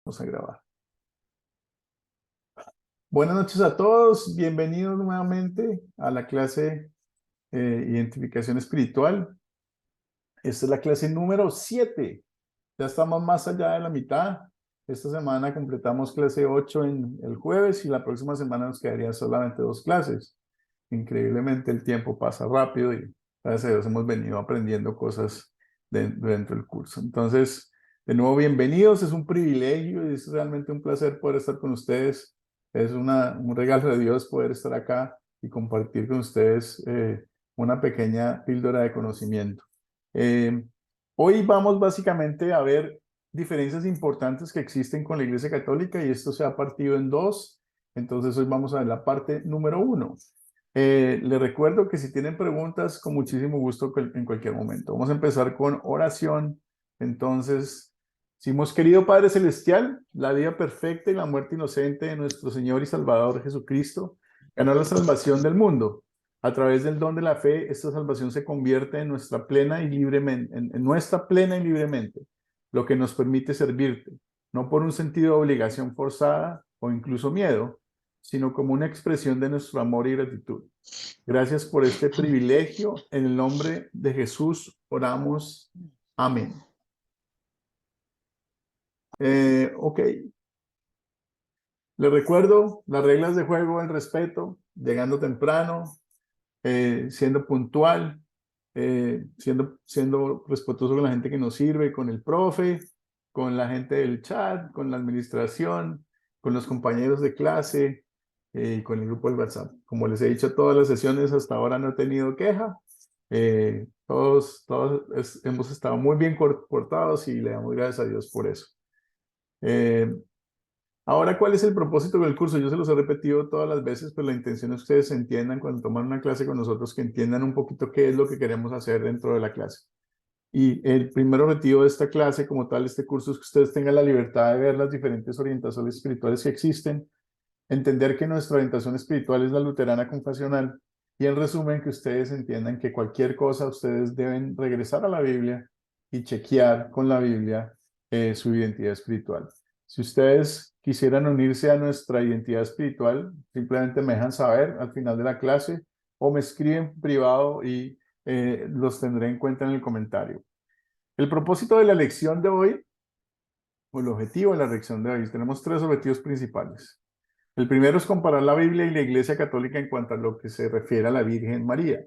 Vamos a grabar. Buenas noches a todos, bienvenidos nuevamente a la clase Identificación Espiritual. Esta es la clase número 7. Ya estamos más allá de la mitad. Esta semana completamos clase 8 en el jueves y la próxima semana nos quedarían solamente 2 clases. Increíblemente el tiempo pasa rápido y gracias a Dios hemos venido aprendiendo cosas dentro del curso. Entonces, de nuevo, bienvenidos. Es un privilegio y es realmente un placer poder estar con ustedes. Es un regalo de Dios poder estar acá y compartir con ustedes una pequeña píldora de conocimiento. Hoy vamos básicamente a ver diferencias importantes que existen con la Iglesia Católica y esto se ha partido en 2. Entonces hoy vamos a ver la parte número 1. Les recuerdo que si tienen preguntas, con muchísimo gusto en cualquier momento. Vamos a empezar con oración. Entonces, decimos, querido Padre Celestial, la vida perfecta y la muerte inocente de nuestro Señor y Salvador Jesucristo ganó la salvación del mundo. A través del don de la fe, esta salvación se convierte en nuestra plena y libremente, en nuestra plena y libremente, lo que nos permite servirte, no por un sentido de obligación forzada o incluso miedo, sino como una expresión de nuestro amor y gratitud. Gracias por este privilegio. En el nombre de Jesús oramos. Amén. Ok. Les recuerdo las reglas de juego: el respeto, llegando temprano, siendo puntual, siendo respetuoso con la gente que nos sirve, con el profe, con la gente del chat, con la administración, con los compañeros de clase y con el grupo del WhatsApp. Como les he dicho, todas las sesiones hasta ahora no he tenido queja. Todos hemos estado muy bien portados y le damos gracias a Dios por eso. Ahora, ¿cuál es el propósito del curso? Yo se los he repetido todas las veces, pero la intención es que ustedes entiendan cuando toman una clase con nosotros, que entiendan un poquito qué es lo que queremos hacer dentro de la clase. Y el primer objetivo de esta clase, como tal, este curso, es que ustedes tengan la libertad de ver las diferentes orientaciones espirituales que existen, entender que nuestra orientación espiritual es la luterana confesional, y en resumen, que ustedes entiendan que cualquier cosa ustedes deben regresar a la Biblia y chequear con la Biblia su identidad espiritual. Si ustedes quisieran unirse a nuestra identidad espiritual, simplemente me dejan saber al final de la clase o me escriben privado y los tendré en cuenta en el comentario. El propósito de la lección de hoy, o el objetivo de la lección de hoy, tenemos 3 objetivos principales. El primero es comparar la Biblia y la Iglesia Católica en cuanto a lo que se refiere a la Virgen María.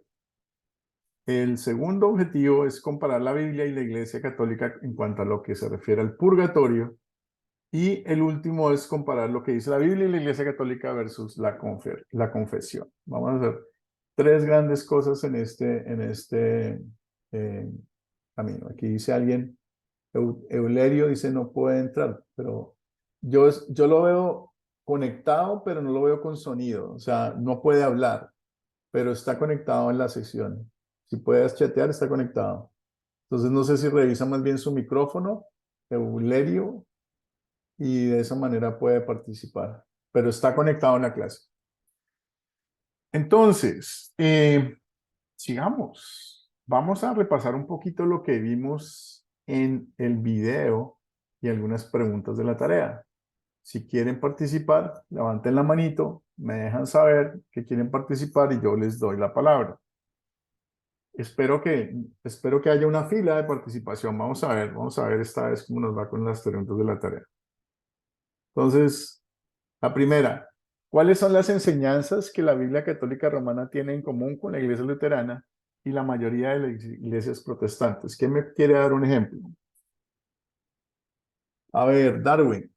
El segundo objetivo es comparar la Biblia y la Iglesia Católica en cuanto a lo que se refiere al purgatorio. Y el último es comparar lo que dice la Biblia y la Iglesia Católica versus la confesión. Vamos a hacer 3 grandes cosas en este camino. Aquí dice alguien, Eulerio dice no puede entrar, pero yo lo veo conectado, pero no lo veo con sonido. O sea, no puede hablar, pero está conectado en la sesión. Si puedes chatear, está conectado. Entonces no sé si revisa más bien su micrófono, Eulerio, y de esa manera puede participar, pero está conectado en la clase. Entonces, sigamos. Vamos a repasar un poquito lo que vimos en el video y algunas preguntas de la tarea. Si quieren participar, levanten la manito, me dejan saber que quieren participar y yo les doy la palabra. Espero que haya una fila de participación. Vamos a ver esta vez cómo nos va con las preguntas de la tarea. Entonces, la primera, ¿cuáles son las enseñanzas que la Biblia Católica Romana tiene en común con la Iglesia Luterana y la mayoría de las iglesias protestantes? ¿Quién me quiere dar un ejemplo? A ver, Darwin.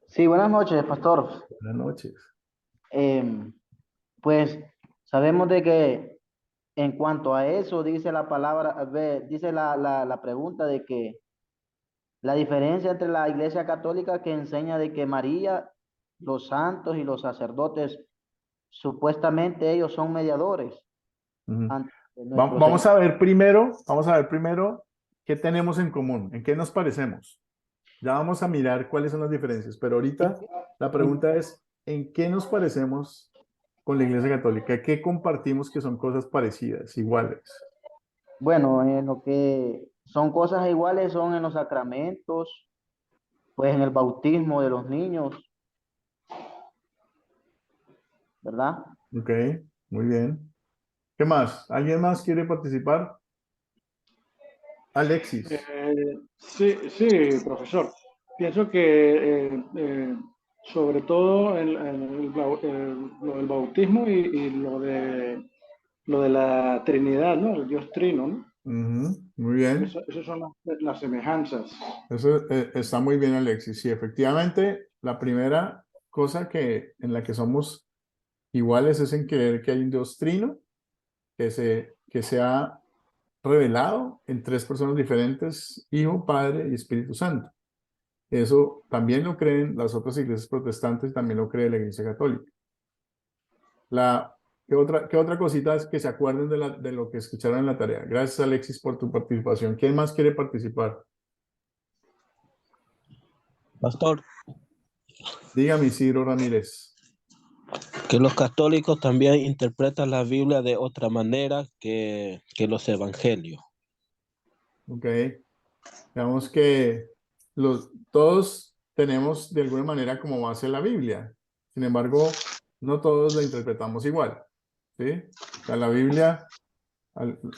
Sí, buenas noches, pastor. Buenas noches. Pues sabemos de que en cuanto a eso dice la palabra, dice la pregunta de que la diferencia entre la Iglesia Católica, que enseña de que María, los santos y los sacerdotes, supuestamente ellos son mediadores Ujú. ante nuestro Vamos Señor. a ver primero qué tenemos en común, en qué nos parecemos. Ya vamos a mirar cuáles son las diferencias, pero ahorita la pregunta es, ¿en qué nos parecemos con la Iglesia Católica? ¿Qué compartimos que son cosas parecidas, iguales? Bueno, en lo que son cosas iguales son en los sacramentos, pues en el bautismo de los niños, ¿verdad? Ok, muy bien. ¿Qué más? ¿Alguien más quiere participar? Alexis. Sí, sí, profesor. Pienso que sobre todo lo del bautismo y lo de la Trinidad, ¿no? El Dios Trino, ¿no? Ujú, muy bien. Esas son las semejanzas. Eso está muy bien, Alexis. Sí, efectivamente, la primera cosa en la que somos iguales es en creer que hay un Dios trino que se ha revelado en tres personas diferentes, Hijo, Padre y Espíritu Santo. Eso también lo creen las otras iglesias protestantes, también lo cree la Iglesia Católica. ¿Qué otra cosita es que se acuerden de lo que escucharon en la tarea? Gracias, Alexis, por tu participación. ¿Quién más quiere participar? Pastor, Dígame, Isidro Ramírez. que los católicos también interpretan la Biblia de otra manera que los evangelios. Ok. Digamos que todos tenemos de alguna manera como base la Biblia. Sin embargo, no todos la interpretamos igual. ¿Sí? O sea, la Biblia,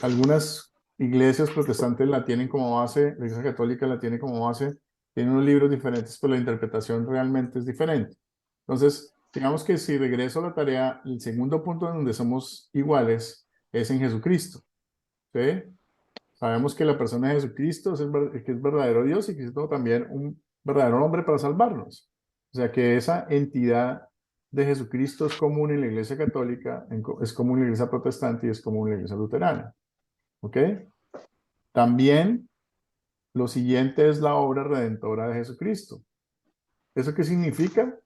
algunas iglesias protestantes la tienen como base, la Iglesia Católica la tiene como base, tienen unos libros diferentes, pero la interpretación realmente es diferente. Entonces, digamos que si regreso a la tarea, el segundo punto en donde somos iguales es en Jesucristo. ¿Sí? Sabemos que la persona de Jesucristo que es verdadero Dios y que es también un verdadero hombre para salvarnos. O sea que esa entidad de Jesucristo es común en la Iglesia Católica, es común en la Iglesia Protestante y es común en la Iglesia Luterana. ¿Ok? También lo siguiente es la obra redentora de Jesucristo. ¿Eso qué significa?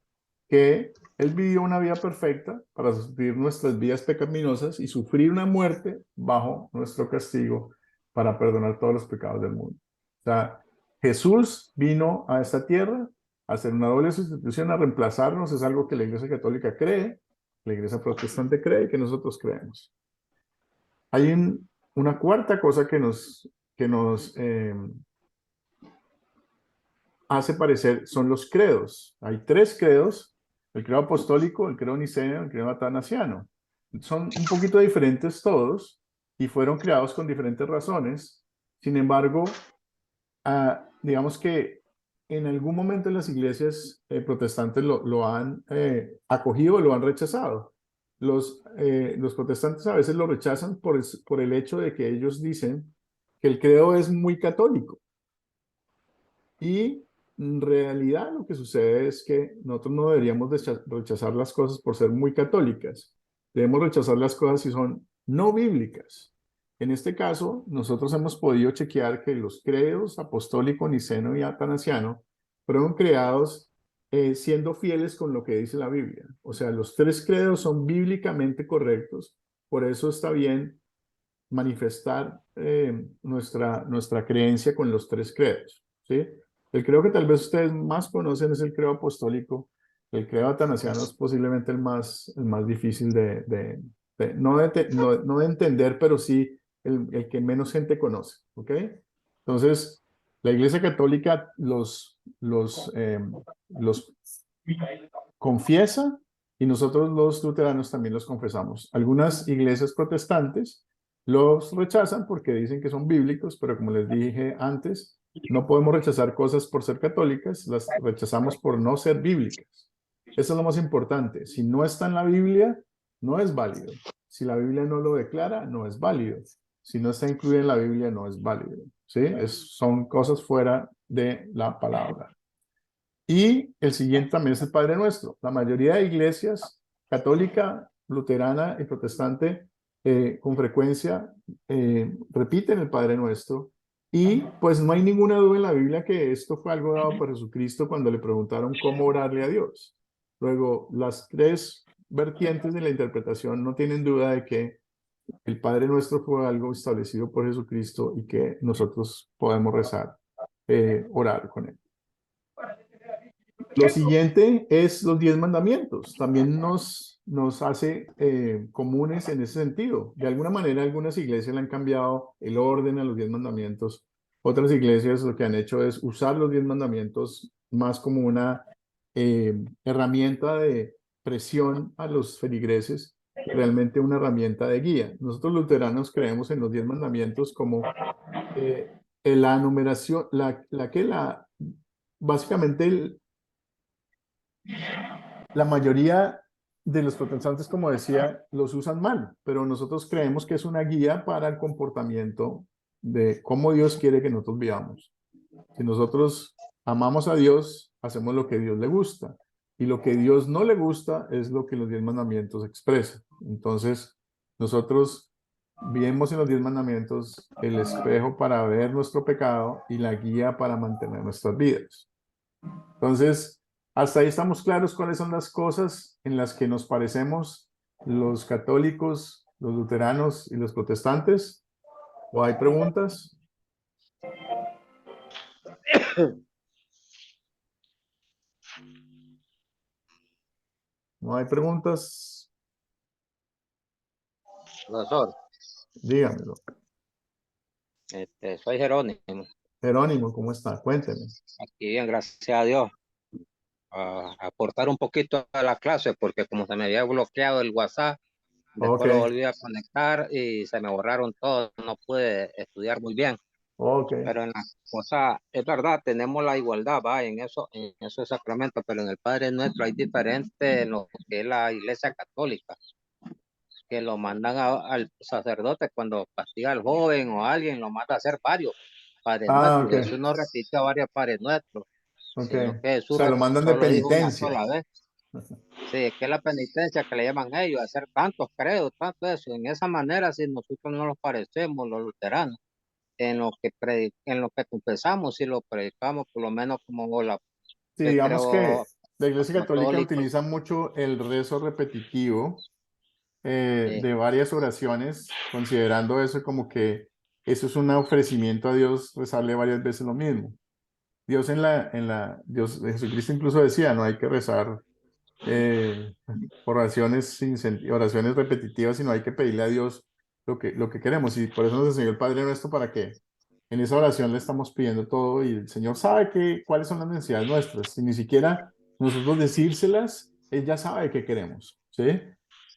Que Él vivió una vida perfecta para sufrir nuestras vidas pecaminosas y sufrir una muerte bajo nuestro castigo para perdonar todos los pecados del mundo. O sea, Jesús vino a esta tierra a hacer una doble sustitución, a reemplazarnos, es algo que la Iglesia Católica cree, la Iglesia Protestante cree y que nosotros creemos. Hay una cuarta cosa que nos hace parecer son los credos. Hay tres credos: el credo apostólico, el credo niceno, el credo atanasiano. Son un poquito diferentes todos y fueron creados con diferentes razones. Sin embargo, digamos que en algún momento en las iglesias protestantes lo han acogido o lo han rechazado. Los protestantes a veces lo rechazan por el hecho de que ellos dicen que el credo es muy católico. Y en realidad lo que sucede es que nosotros no deberíamos rechazar las cosas por ser muy católicas. Debemos rechazar las cosas si son no bíblicas. En este caso, nosotros hemos podido chequear que los credos apostólico, niceno y atanasiano fueron creados siendo fieles con lo que dice la Biblia. O sea, los tres credos son bíblicamente correctos. Por eso está bien manifestar nuestra creencia con los tres credos. ¿Sí? El credo que tal vez ustedes más conocen es el credo apostólico. El credo atanasiano es posiblemente el más difícil no de entender, pero sí el que menos gente conoce. ¿Ok? Entonces, la Iglesia Católica los confiesa y nosotros los luteranos también los confesamos. Algunas iglesias protestantes los rechazan porque dicen que son bíblicos, pero como les dije antes, no podemos rechazar cosas por ser católicas, las rechazamos por no ser bíblicas. Eso es lo más importante. Si no está en la Biblia, no es válido. Si la Biblia no lo declara, no es válido. Si no está incluida en la Biblia, no es válido. ¿Sí? Son cosas fuera de la palabra. Y el siguiente también es el Padre Nuestro. La mayoría de iglesias católica, luterana y protestante con frecuencia repiten el Padre Nuestro. Y pues no hay ninguna duda en la Biblia que esto fue algo dado por Jesucristo cuando le preguntaron cómo orarle a Dios. Luego, las tres vertientes de la interpretación no tienen duda de que el Padre Nuestro fue algo establecido por Jesucristo y que nosotros podemos rezar, orar con él. Lo siguiente es los 10 mandamientos. También nos hace comunes en ese sentido. De alguna manera, algunas iglesias le han cambiado el orden a los 10 mandamientos. Otras iglesias lo que han hecho es usar los 10 mandamientos más como una herramienta de presión a los feligreses, que realmente una herramienta de guía. Nosotros luteranos creemos en los 10 mandamientos como la numeración, básicamente la mayoría de los protestantes, como decía, los usan mal, pero nosotros creemos que es una guía para el comportamiento de cómo Dios quiere que nosotros vivamos. Si nosotros amamos a Dios, hacemos lo que a Dios le gusta. Y lo que a Dios no le gusta es lo que los 10 mandamientos expresan. Entonces, nosotros vemos en los 10 mandamientos el espejo para ver nuestro pecado y la guía para mantener nuestras vidas. Entonces, hasta ahí estamos claros cuáles son las cosas en las que nos parecemos los católicos, los luteranos y los protestantes. ¿O hay preguntas? ¿No hay preguntas? Profesor, Dígamelo. soy Jerónimo. Jerónimo, ¿cómo está? Cuénteme. Aquí bien, gracias a Dios. A aportar un poquito a la clase porque como se me había bloqueado el WhatsApp, Ok, después lo volví a conectar y se me borraron todos, no pude estudiar muy bien. ok. Pero en la cosa, es verdad, tenemos la igualdad, va, en esos sacramentos, pero en el Padre Nuestro hay diferente en lo que es la Iglesia Católica, que lo mandan al sacerdote cuando castiga al joven o a alguien, lo manda a hacer varios Padres Ah, Nuestros. ok, Jesús no repitió varios Padres Nuestros, ok. sino que O Jesús sea, lo mandan de solo dijo una penitencia. sola vez. Sí, que es la penitencia que le llaman ellos, hacer tantos credos, tanto eso. En esa manera, si nosotros no nos parecemos, los luteranos, en lo que confesamos, si lo predicamos, por lo menos como la Sí, que digamos que creo la Iglesia Católica católicos, utiliza mucho el rezo repetitivo sí, de varias oraciones, considerando eso como que eso es un ofrecimiento a Dios, rezarle varias veces lo mismo. Dios Dios, Jesucristo incluso decía, no hay que rezar eh, oraciones oraciones repetitivas, sino hay que pedirle a Dios lo que queremos. Y por eso nos enseñó el Padre Nuestro para que en esa oración le estamos pidiendo todo y el Señor sabe cuáles son las necesidades nuestras. Si ni siquiera nosotros decírselas, Él ya sabe qué queremos, ¿sí?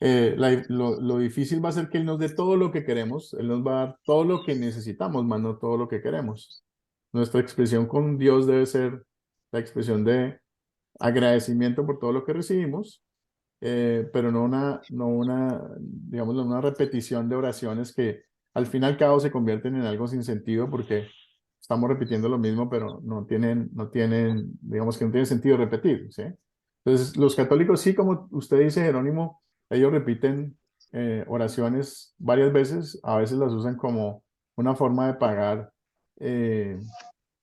Lo difícil va a ser que Él nos dé todo lo que queremos, Él nos va a dar todo lo que necesitamos, más no todo lo que queremos. Nuestra expresión con Dios debe ser la expresión de agradecimiento por todo lo que recibimos, pero digamos, no una repetición de oraciones que al fin y al cabo se convierten en algo sin sentido porque estamos repitiendo lo mismo, pero digamos que no tiene sentido repetir, ¿sí? Entonces, los católicos sí, como usted dice, Jerónimo, ellos repiten oraciones varias veces, a veces las usan como una forma de pagar eh,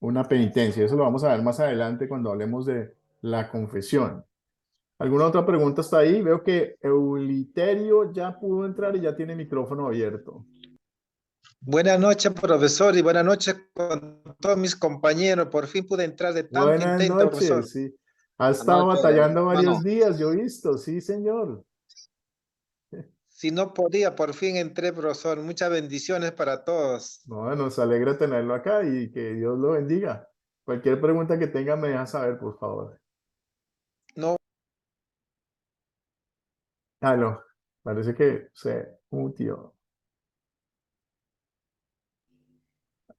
una penitencia. Eso lo vamos a ver más adelante cuando hablemos de la confesión. ¿Alguna otra pregunta está ahí? Veo que Euliterio ya pudo entrar y ya tiene micrófono abierto. Buenas noches, profesor, y buenas noches con todos mis compañeros. Por fin pude entrar de tanto Buenas intento, profesor. noches, sí. Ha estado anoche, batallando varios hermano, días, yo he visto, sí, señor. Si no podía, por fin entré, profesor. Muchas bendiciones para todos. No, nos alegra tenerlo acá y que Dios lo bendiga. Cualquier pregunta que tenga me deja saber, por favor. No, Aló, parece que se mutió.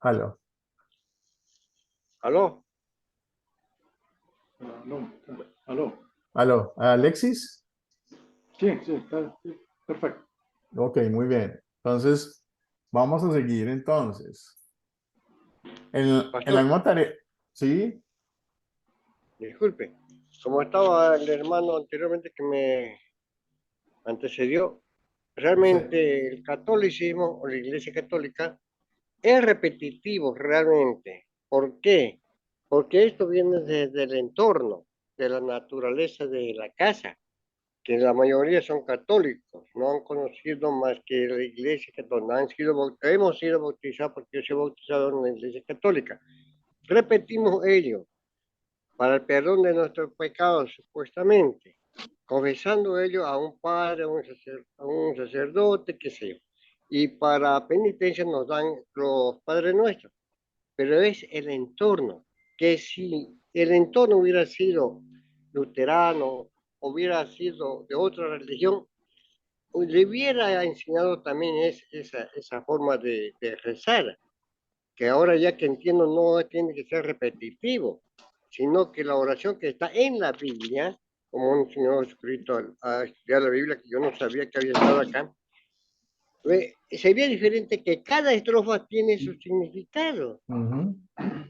Aló, ¿Aló? No, aló. aló, Alexis. Sí, sí, está sí, perfecto. Ok, muy bien. Entonces, vamos a seguir entonces. En la Pastor, misma tarea, ¿sí? disculpe. Como estaba el hermano anteriormente que me antecedió, Sí. realmente el catolicismo o la Iglesia Católica es repetitivo realmente. ¿Por qué? Porque esto viene desde el entorno, de la naturaleza de la casa, que la mayoría son católicos, no han conocido más que la Iglesia Católica, hemos sido bautizados porque yo soy bautizado en la Iglesia Católica. Repetimos ello para el perdón de nuestros pecados, supuestamente, confesando ello a un padre, a un sacerdote, qué sé yo. Y para penitencia nos dan los Padres Nuestros, pero es el entorno, que si el entorno hubiera sido luterano, hubiera sido de otra religión, le hubiera enseñado también esa forma de rezar, que ahora ya que entiendo no tiene que ser repetitivo, sino que la oración que está en la Biblia, como un señor Jesucristo a estudiar la Biblia, que yo no sabía que había estado acá, sería diferente que cada estrofa tiene su significado.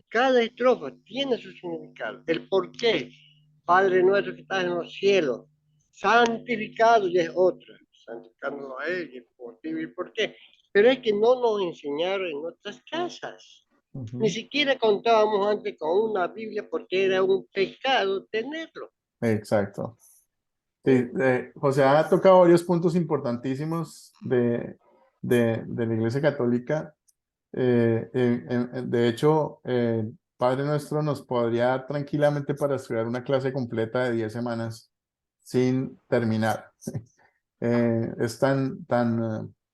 Cada estrofa tiene su significado. El por qué. Padre nuestro que estás en los cielos, santificado ya es otra. Santificándolo a él, y el motivo y por qué. Pero es que no nos enseñaron en nuestras casas. Ni siquiera contábamos antes con una Biblia porque era un pecado tenerlo. Exacto. Sí, José ha tocado varios puntos importantísimos de la Iglesia Católica. De hecho, Padre Nuestro nos podría dar tranquilamente para estudiar una clase completa de 10 semanas sin terminar. Es tan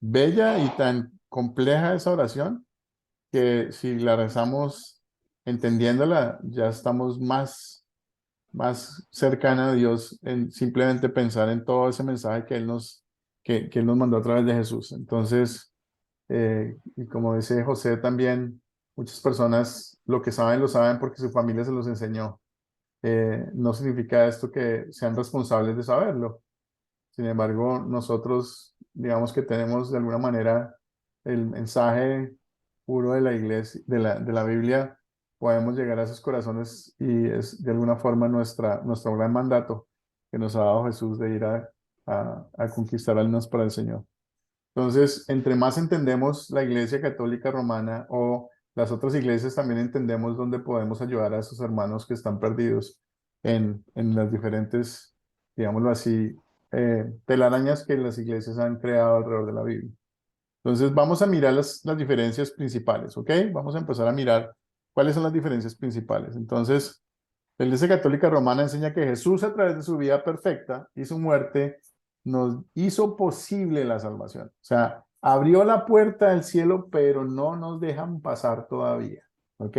bella y tan compleja esa oración que si la rezamos entendiéndola, ya estamos más cercana a Dios en simplemente pensar en todo ese mensaje que Él nos mandó a través de Jesús. Entonces, y como dice José también, muchas personas lo que saben lo saben porque su familia se los enseñó. No significa esto que sean responsables de saberlo. Sin embargo, nosotros, digamos que tenemos de alguna manera el mensaje puro de la iglesia, de la Biblia, podemos llegar a esos corazones y es de alguna forma nuestro gran mandato que nos ha dado Jesús de ir a conquistar almas para el Señor. Entonces, entre más entendemos la Iglesia Católica Romana o las otras iglesias, también entendemos dónde podemos ayudar a esos hermanos que están perdidos en las diferentes, digámoslo así, telarañas que las iglesias han creado alrededor de la Biblia. Entonces, vamos a mirar las diferencias principales, ¿ok? Vamos a empezar a mirar cuáles son las diferencias principales. Entonces, la Iglesia Católica Romana enseña que Jesús, a través de su vida perfecta y su muerte, nos hizo posible la salvación. O sea, abrió la puerta del cielo, pero no nos dejan pasar todavía. ¿Ok?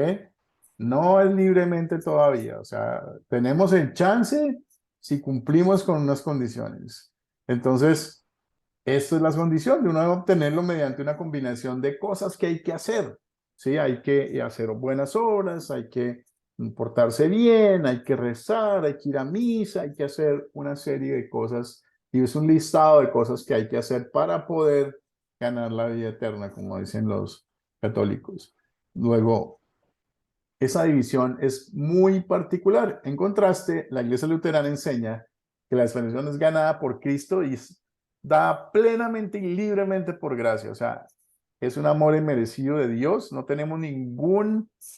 No es libremente todavía. O sea, tenemos el chance si cumplimos con unas condiciones. Entonces, esto es la condición de uno obtenerlo mediante una combinación de cosas que hay que hacer. ¿Sí? Hay que hacer buenas obras, hay que portarse bien, hay que rezar, hay que ir a misa, hay que hacer una serie de cosas. Y es un listado de cosas que hay que hacer para poder ganar la vida eterna, como dicen los católicos. Luego, esa división es muy particular. En contraste, la Iglesia Luterana enseña que la salvación es ganada por Cristo y da plenamente y libremente por gracia. O sea, es un amor inmerecido de Dios. No tenemos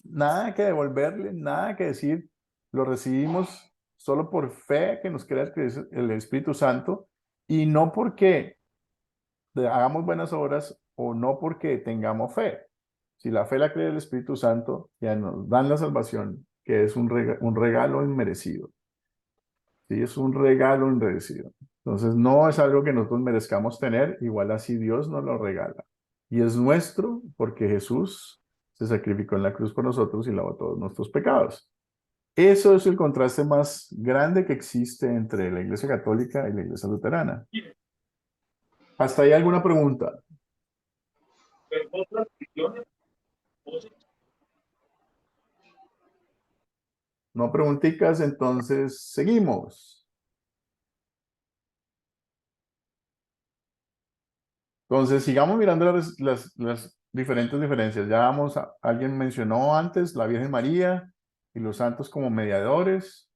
nada que devolverle, nada que decir. Lo recibimos solo por fe que nos crea el Espíritu Santo y no porque hagamos buenas obras o no porque tengamos fe. Si la fe la crea el Espíritu Santo, ya nos dan la salvación, que es un regalo inmerecido. Sí, es un regalo inmerecido. Entonces, no es algo que nosotros merezcamos tener, igual así Dios nos lo regala. Y es nuestro porque Jesús se sacrificó en la cruz por nosotros y lavó todos nuestros pecados. Eso es el contraste más grande que existe entre la Iglesia Católica y la Iglesia Luterana. ¿Hasta ahí alguna pregunta? No preguntitas, entonces seguimos. Entonces, sigamos mirando las diferentes diferencias. Alguien mencionó antes la Virgen María y los santos como mediadores,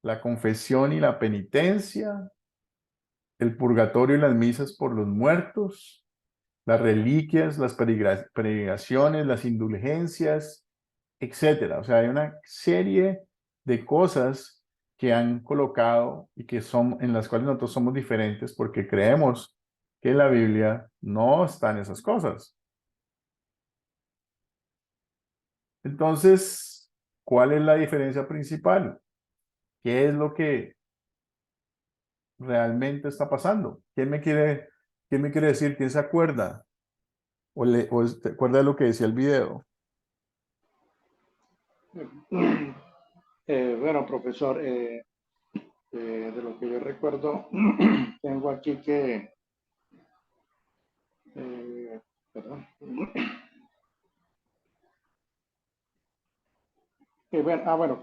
la confesión y la penitencia, el purgatorio y las misas por los muertos, las reliquias, las peregrinaciones, las indulgencias, etcétera. O sea, hay una serie de cosas que han colocado y en las cuales nosotros somos diferentes porque creemos que en la Biblia no están esas cosas. Entonces, ¿cuál es la diferencia principal? ¿Qué es lo que realmente está pasando? ¿Quién me quiere decir? ¿Quién se acuerda? ¿O se acuerda de lo que decía el video? Bueno, profesor, de lo que yo recuerdo, tengo aquí que, perdón, bueno,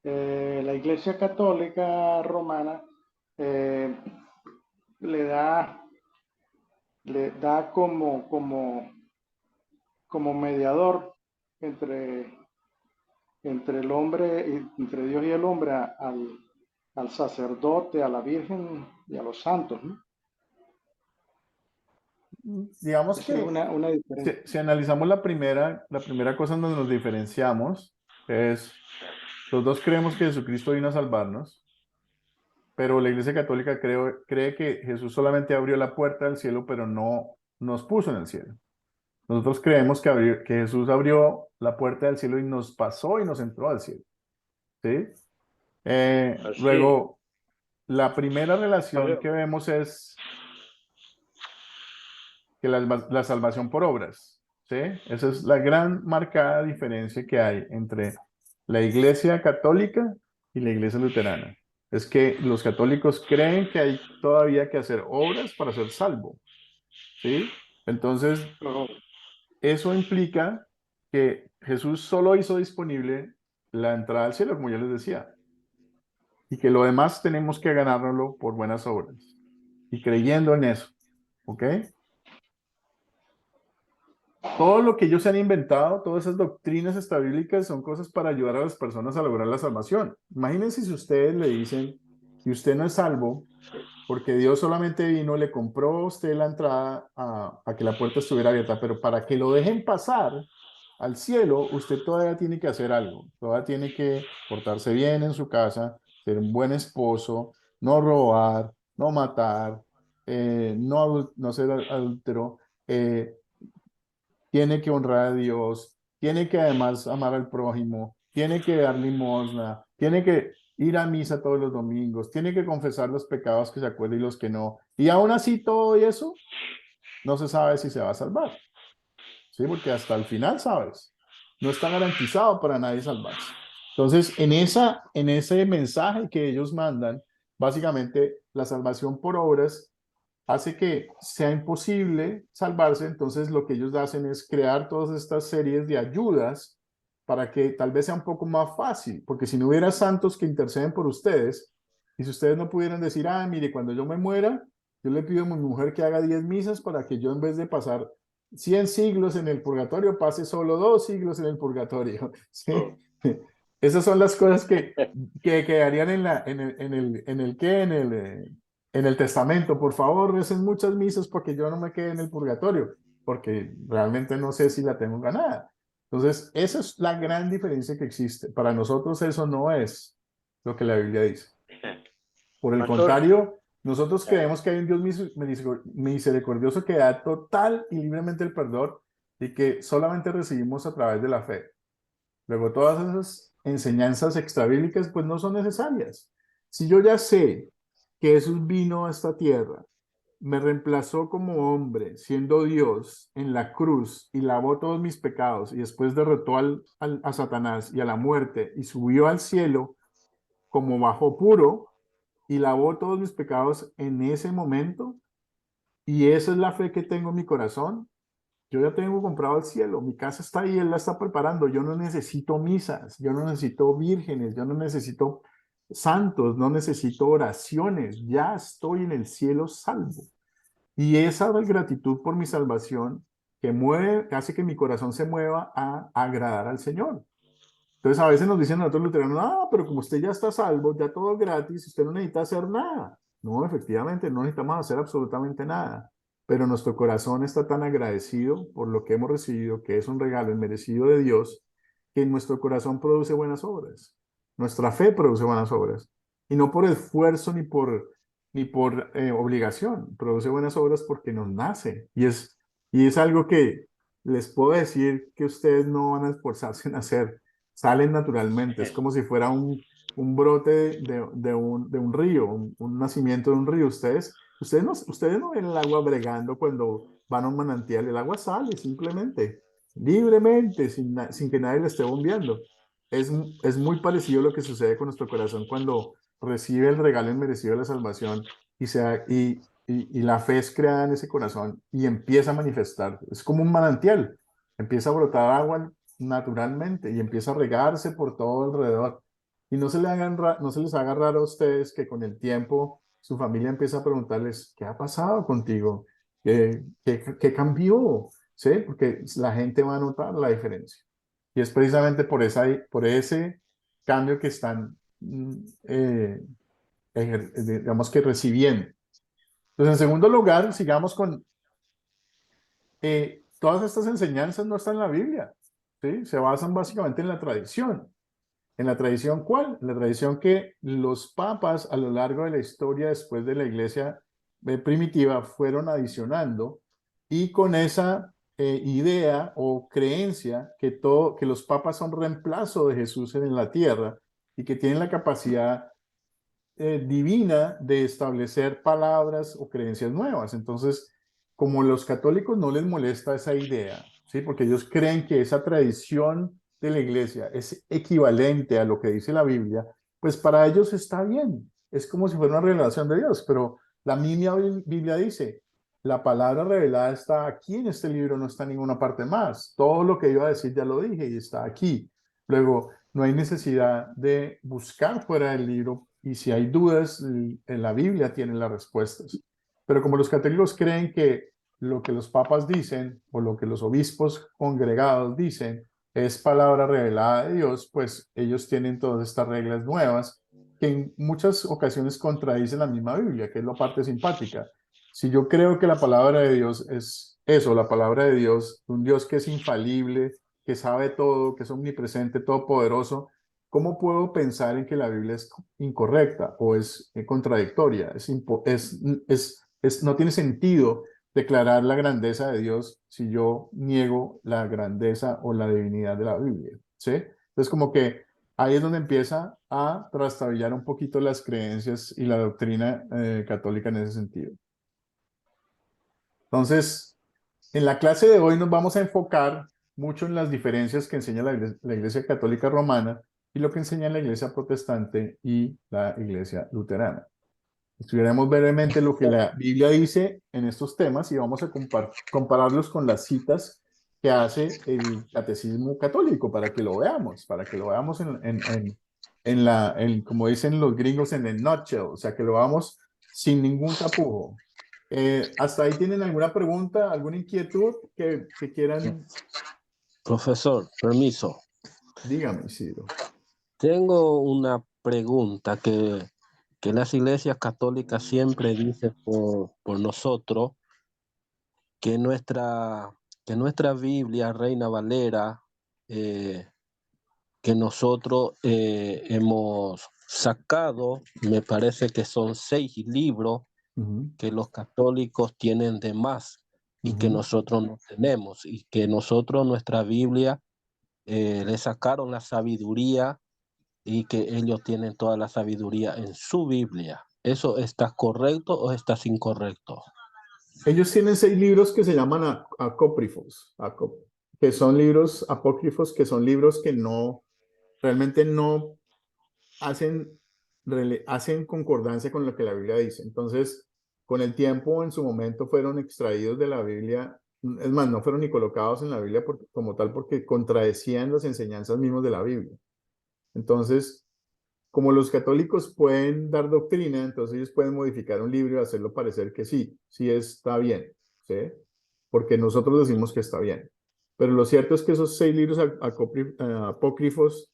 la Iglesia Católica Romana eh, le da como mediador entre el hombre, entre Dios y el hombre, al sacerdote, a la Virgen y a los santos, ¿no? Digamos Esa es que una diferencia. si analizamos la primera cosa en donde nos diferenciamos es, los dos creemos que Jesucristo vino a salvarnos, pero la Iglesia Católica cree que Jesús solamente abrió la puerta del cielo, pero no nos puso en el cielo. Nosotros creemos que Jesús abrió la puerta del cielo y nos pasó y nos entró al cielo. ¿Sí? Así. Luego, la primera relación Pablo, que vemos es que la salvación por obras. ¿Sí? Esa es la gran marcada diferencia que hay entre la Iglesia Católica y la Iglesia Luterana. Es que los católicos creen que hay todavía que hacer obras para ser salvo. ¿Sí? Entonces, Pero, eso implica que Jesús solo hizo disponible la entrada al cielo, como ya les decía, y que lo demás tenemos que ganárnoslo por buenas obras y creyendo en eso. ¿Ok? Todo lo que ellos se han inventado, todas esas doctrinas extrabíblicas son cosas para ayudar a las personas a lograr la salvación. Imagínense si ustedes le dicen que usted no es salvo porque Dios solamente vino, le compró a usted la entrada a que la puerta estuviera abierta, pero para que lo dejen pasar al cielo, usted todavía tiene que hacer algo, todavía tiene que portarse bien en su casa, ser un buen esposo, no robar, no matar, no ser adúltero, tiene que honrar a Dios, tiene que además amar al prójimo, tiene que dar limosna, tiene que ir a misa todos los domingos, tiene que confesar los pecados que se acuerda y los que no. Y aún así todo eso, no se sabe si se va a salvar. ¿Sí? Porque hasta el final, ¿sabes? No está garantizado para nadie salvarse. Entonces, en ese mensaje que ellos mandan, básicamente la salvación por obras hace que sea imposible salvarse, entonces lo que ellos hacen es crear todas estas series de ayudas para que tal vez sea un poco más fácil, porque si no hubiera santos que interceden por ustedes, y si ustedes no pudieran decir, ah, mire, cuando yo me muera, yo le pido a mi mujer que haga 10 misas para que yo en vez de pasar 100 siglos en el purgatorio, pase solo 2 siglos en el purgatorio. ¿Sí? Esas son las cosas que quedarían en el testamento. Por favor, recen muchas misas porque yo no me quede en el purgatorio, porque realmente no sé si la tengo ganada. Entonces, esa es la gran diferencia que existe. Para nosotros eso no es lo que la Biblia dice. Por el Pastor, contrario, nosotros creemos que hay un Dios misericordioso que da total y libremente el perdón y que solamente recibimos a través de la fe. Luego, todas esas enseñanzas extrabíblicas pues no son necesarias. Si yo ya sé que Jesús vino a esta tierra, me reemplazó como hombre, siendo Dios en la cruz y lavó todos mis pecados y después derrotó a Satanás y a la muerte y subió al cielo como bajó puro y lavó todos mis pecados en ese momento, y esa es la fe que tengo en mi corazón. Yo ya tengo comprado el cielo, mi casa está ahí, Él la está preparando. Yo no necesito misas, yo no necesito vírgenes, yo no necesito santos, no necesito oraciones, ya estoy en el cielo salvo. Y esa gratitud por mi salvación que hace que mi corazón se mueva a agradar al Señor. Entonces a veces nos dicen nosotros luteranos, ah, pero como usted ya está salvo, ya todo gratis, usted no necesita hacer nada. No, efectivamente, no necesitamos hacer absolutamente nada. Pero nuestro corazón está tan agradecido por lo que hemos recibido, que es un regalo inmerecido de Dios, que en nuestro corazón produce buenas obras. Nuestra fe produce buenas obras. Y no por esfuerzo ni por obligación. Produce buenas obras porque nos nace. Y es algo que les puedo decir que ustedes no van a esforzarse en hacer, salen naturalmente, es como si fuera un brote de un río, un nacimiento de un río. Ustedes no ven el agua bregando cuando van a un manantial, el agua sale simplemente. libremente, sin que nadie le esté bombeando. Es muy parecido a lo que sucede con nuestro corazón cuando recibe el regalo inmerecido de la salvación y la fe es creada en ese corazón y empieza a manifestar. Es como un manantial, empieza a brotar agua naturalmente y empieza a regarse por todo alrededor. Y no se les haga raro a ustedes que con el tiempo su familia empieza a preguntarles, ¿qué ha pasado contigo? ¿Qué cambió? ¿Sí? Porque la gente va a notar la diferencia. Y es precisamente por ese cambio que están, digamos que recibiendo. Entonces, en segundo lugar, sigamos con, todas estas enseñanzas no están en la Biblia, ¿sí? Se basan básicamente en la tradición. ¿En la tradición cuál? La tradición que los papas a lo largo de la historia después de la iglesia primitiva fueron adicionando y con esa idea o creencia que los papas son reemplazo de Jesús en la tierra y que tienen la capacidad divina de establecer palabras o creencias nuevas. Entonces, como los católicos no les molesta esa idea, ¿sí? Porque ellos creen que esa tradición de la iglesia es equivalente a lo que dice la Biblia, pues para ellos está bien. Es como si fuera una revelación de Dios, pero la misma Biblia dice, la palabra revelada está aquí en este libro, no está en ninguna parte más. Todo lo que iba a decir ya lo dije y está aquí. Luego, no hay necesidad de buscar fuera del libro y si hay dudas, en la Biblia tienen las respuestas. Pero como los católicos creen que lo que los papas dicen o lo que los obispos congregados dicen es palabra revelada de Dios, pues ellos tienen todas estas reglas nuevas que en muchas ocasiones contradicen la misma Biblia, que es la parte simpática. Si yo creo que la palabra de Dios es eso, la palabra de Dios, un Dios que es infalible, que sabe todo, que es omnipresente, todopoderoso, ¿cómo puedo pensar en que la Biblia es incorrecta o es contradictoria? No tiene sentido declarar la grandeza de Dios si yo niego la grandeza o la divinidad de la Biblia, ¿sí? Entonces, como que ahí es donde empieza a trastabillar un poquito las creencias y la doctrina católica en ese sentido. Entonces, en la clase de hoy nos vamos a enfocar mucho en las diferencias que enseña la Iglesia Católica Romana y lo que enseña la Iglesia Protestante y la Iglesia Luterana. Estudiaremos brevemente lo que la Biblia dice en estos temas y vamos a compararlos con las citas que hace el Catecismo Católico para que lo veamos, como dicen los gringos, en el nutshell, o sea, que lo veamos sin ningún tapujo. ¿Hasta ahí tienen alguna pregunta, alguna inquietud que quieran? Profesor, permiso. Dígame, Isidro. Tengo una pregunta que las iglesias católicas siempre dicen por nosotros que nuestra Biblia, Reina Valera, que nosotros hemos sacado, me parece que son 6 libros que los católicos tienen de más y que nosotros no tenemos, y que nosotros, nuestra Biblia, le sacaron la sabiduría y que ellos tienen toda la sabiduría en su Biblia. ¿Eso está correcto o está incorrecto? Ellos tienen 6 libros que se llaman apócrifos, que son libros apócrifos, que son libros que realmente no hacen concordancia con lo que la Biblia dice. Entonces, con el tiempo, en su momento, fueron extraídos de la Biblia. Es más, no fueron ni colocados en la Biblia como tal porque contradecían las enseñanzas mismas de la Biblia. Entonces, como los católicos pueden dar doctrina, entonces ellos pueden modificar un libro y hacerlo parecer que sí está bien, ¿sí? Porque nosotros decimos que está bien. Pero lo cierto es que esos 6 libros apócrifos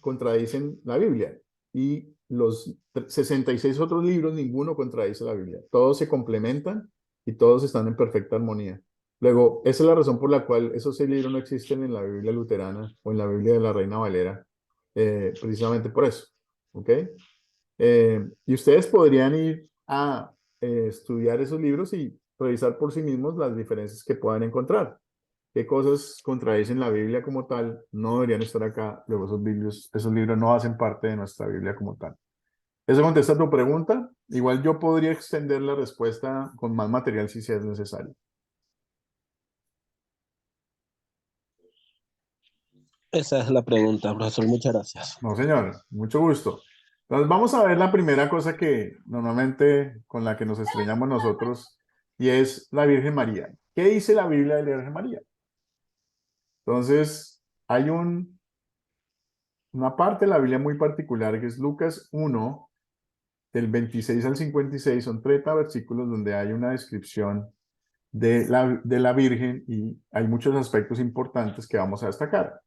contradicen la Biblia y los 66 otros libros, ninguno contradice la Biblia. Todos se complementan y todos están en perfecta armonía. Luego, esa es la razón por la cual esos 6 libros no existen en la Biblia luterana o en la Biblia de la Reina Valera, precisamente por eso. ¿Ok? Y ustedes podrían ir a estudiar esos libros y revisar por sí mismos las diferencias que puedan encontrar. ¿Qué cosas contradicen la Biblia como tal? No deberían estar acá. Luego esos libros no hacen parte de nuestra Biblia como tal. ¿Eso contesta tu pregunta? Igual yo podría extender la respuesta con más material si es necesario. Esa es la pregunta, profesor. Muchas gracias. No, señor, mucho gusto. Entonces vamos a ver la primera cosa que normalmente con la que nos estreñamos nosotros y es la Virgen María. ¿Qué dice la Biblia de la Virgen María? Entonces, hay una parte de la Biblia muy particular que es Lucas 1, del 26 al 56, son 30 versículos donde hay una descripción de la Virgen y hay muchos aspectos importantes que vamos a destacar.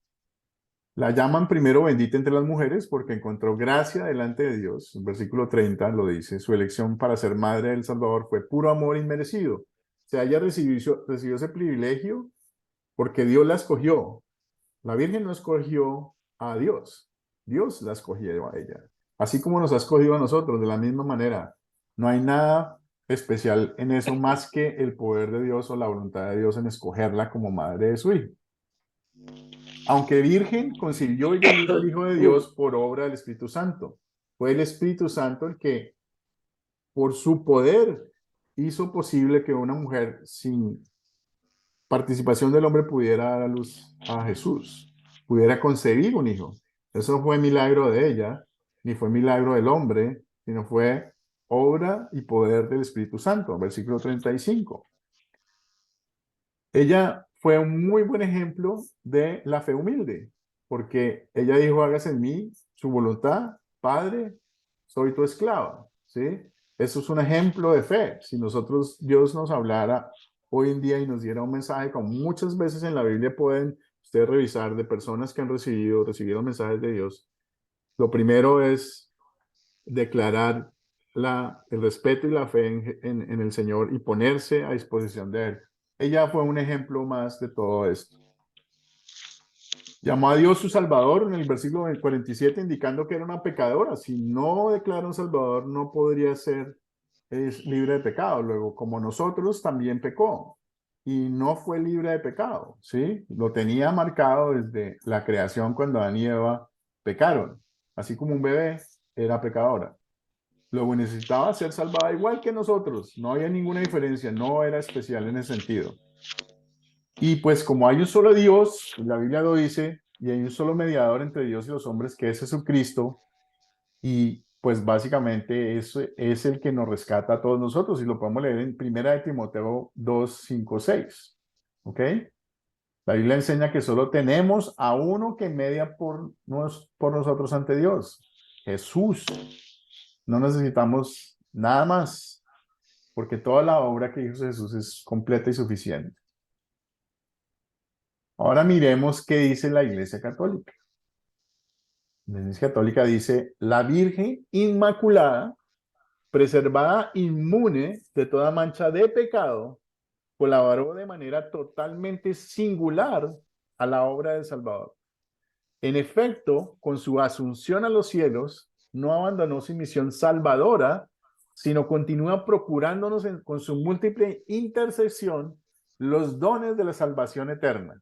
La llaman primero bendita entre las mujeres porque encontró gracia delante de Dios. El versículo 30 lo dice, su elección para ser madre del Salvador fue puro amor inmerecido. O sea, ella recibió ese privilegio porque Dios la escogió. La Virgen no escogió a Dios, Dios la escogió a ella. Así como nos ha escogido a nosotros, de la misma manera. No hay nada especial en eso más que el poder de Dios o la voluntad de Dios en escogerla como madre de su hijo. Aunque virgen, concibió y dio a luz al Hijo de Dios por obra del Espíritu Santo. Fue el Espíritu Santo el que, por su poder, hizo posible que una mujer sin participación del hombre pudiera dar a luz a Jesús, pudiera concebir un hijo. Eso fue milagro de ella, ni fue milagro del hombre, sino fue obra y poder del Espíritu Santo. Versículo 35. Ella fue un muy buen ejemplo de la fe humilde, porque ella dijo, hágase en mí su voluntad, Padre, soy tu esclava, ¿sí? Eso es un ejemplo de fe. Si nosotros, Dios nos hablara hoy en día y nos diera un mensaje, como muchas veces en la Biblia pueden ustedes revisar de personas que han recibieron mensajes de Dios, lo primero es declarar el respeto y la fe en el Señor y ponerse a disposición de Él. Ella fue un ejemplo más de todo esto. Llamó a Dios su Salvador en el versículo 47, indicando que era una pecadora. Si no declara un Salvador, no podría ser libre de pecado. Luego, como nosotros, también pecó y no fue libre de pecado, ¿sí? Lo tenía marcado desde la creación cuando Adán y Eva pecaron. Así como un bebé era pecadora. Luego necesitaba ser salvada igual que nosotros. No había ninguna diferencia, no era especial en ese sentido. Y pues como hay un solo Dios, la Biblia lo dice, y hay un solo mediador entre Dios y los hombres, que es Jesucristo, y pues básicamente eso es el que nos rescata a todos nosotros, y lo podemos leer en 1 de Timoteo 2, 5, 6. ¿Ok? La Biblia enseña que solo tenemos a uno que media por nosotros ante Dios, Jesús. No necesitamos nada más, porque toda la obra que hizo Jesús es completa y suficiente. Ahora miremos qué dice la Iglesia Católica. La Iglesia Católica dice, la Virgen Inmaculada, preservada inmune de toda mancha de pecado, colaboró de manera totalmente singular a la obra del Salvador. En efecto, con su asunción a los cielos, no abandonó su misión salvadora, sino continúa procurándonos con su múltiple intercesión los dones de la salvación eterna.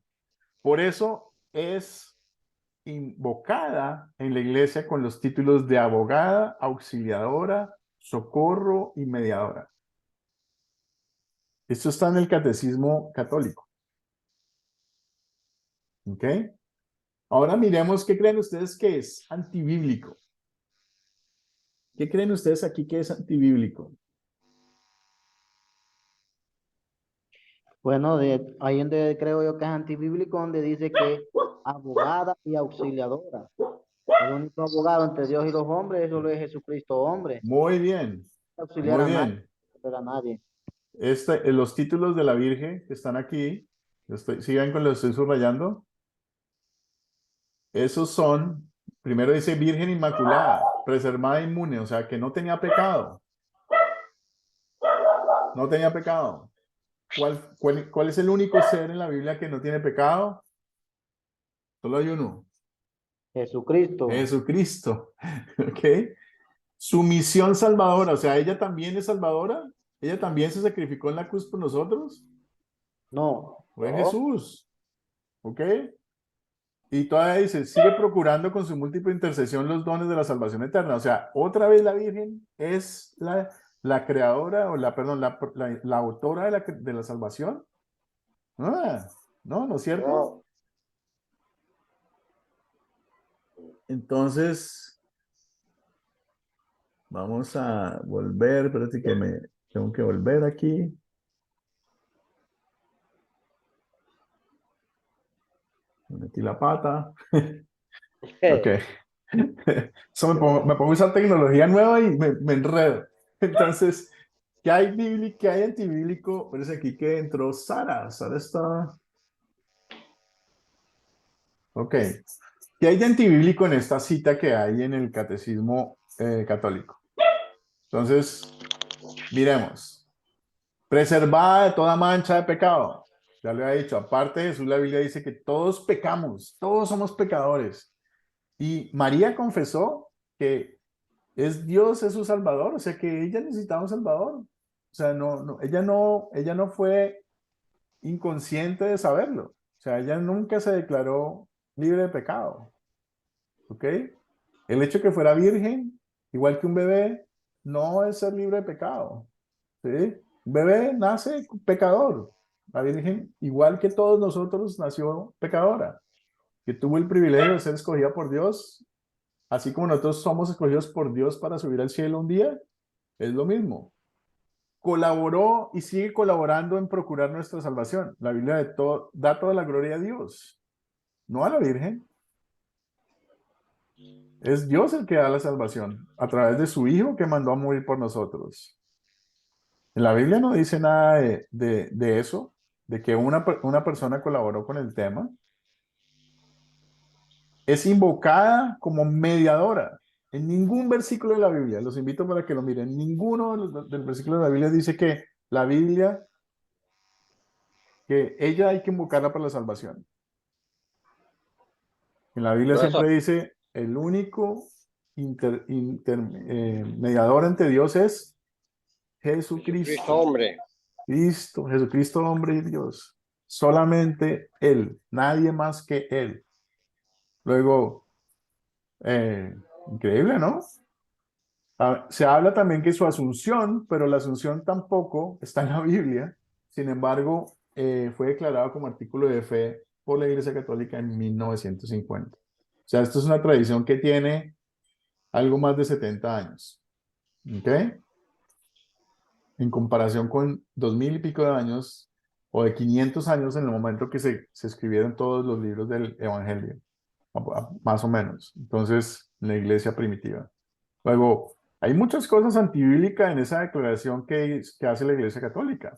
Por eso es invocada en la iglesia con los títulos de abogada, auxiliadora, socorro y mediadora. Esto está en el catecismo católico. ¿Ok? Ahora miremos qué creen ustedes que es antibíblico. ¿Qué creen ustedes aquí que es antibíblico? Bueno, ahí donde creo yo que es antibíblico, donde dice que abogada y auxiliadora. El único abogado entre Dios y los hombres, eso lo es Jesucristo hombre. Muy bien, Auxiliar muy a nadie, bien. a nadie. Los títulos de la Virgen que están aquí, sigan con los estoy subrayando. Esos son, primero dice Virgen Inmaculada, preservada e inmune, o sea que no tenía pecado. No tenía pecado. ¿Cuál es el único ser en la Biblia que no tiene pecado? Solo hay uno. Jesucristo. Jesucristo. ¿Ok? Su misión salvadora, o sea, ella también es salvadora. Ella también se sacrificó en la cruz por nosotros. No. Fue Jesús. ¿Ok? Y todavía dice, sigue procurando con su múltiple intercesión los dones de la salvación eterna. O sea, otra vez la Virgen es la creadora, o la autora de la salvación. No, no es cierto. No, Entonces, vamos a volver, espérate que me tengo que volver aquí. Me metí la pata. Ok. Eso me pongo a usar tecnología nueva y me enredo. Entonces, ¿qué hay bíblico, qué hay antibíblico? Pues aquí que entró Sara. Sara está. Ok. ¿Qué hay de antibíblico en esta cita que hay en el catecismo católico? Entonces, miremos. Preservada de toda mancha de pecado. Ya le he dicho, aparte de Jesús, la Biblia dice que todos pecamos, todos somos pecadores. Y María confesó que Dios es su Salvador, o sea que ella necesitaba un Salvador. O sea, ella no fue inconsciente de saberlo. O sea, ella nunca se declaró libre de pecado. ¿Ok? El hecho de que fuera virgen, igual que un bebé, no es ser libre de pecado. ¿Sí? Un bebé nace pecador. La virgen, igual que todos nosotros, nació pecadora. Que tuvo el privilegio de ser escogida por Dios, así como nosotros somos escogidos por Dios para subir al cielo un día, es lo mismo. Colaboró y sigue colaborando en procurar nuestra salvación. La Biblia da toda la gloria a Dios, no a la Virgen. Es Dios el que da la salvación a través de su Hijo que mandó a morir por nosotros. En la Biblia no dice nada de eso, de que una persona colaboró con el tema. Es invocada como mediadora. En ningún versículo de la Biblia, los invito para que lo miren, ninguno del versículo de la Biblia dice que la Biblia, que ella hay que invocarla para la salvación. En la Biblia Profesor, siempre dice, el único mediador ante Dios es Jesucristo, Jesucristo. hombre. Jesucristo, hombre y Dios. Solamente Él, nadie más que Él. Luego, increíble, ¿no? Se habla también que su asunción, pero la asunción tampoco está en la Biblia. Sin embargo, fue declarado como artículo de fe por la Iglesia Católica en 1950. O sea, esto es una tradición que tiene algo más de 70 años. ¿Ok? En comparación con 2000 y pico de años o de 500 años en el momento que se escribieron todos los libros del Evangelio, más o menos. Entonces, en la iglesia primitiva. Luego, hay muchas cosas antibíblicas en esa declaración que hace la Iglesia Católica,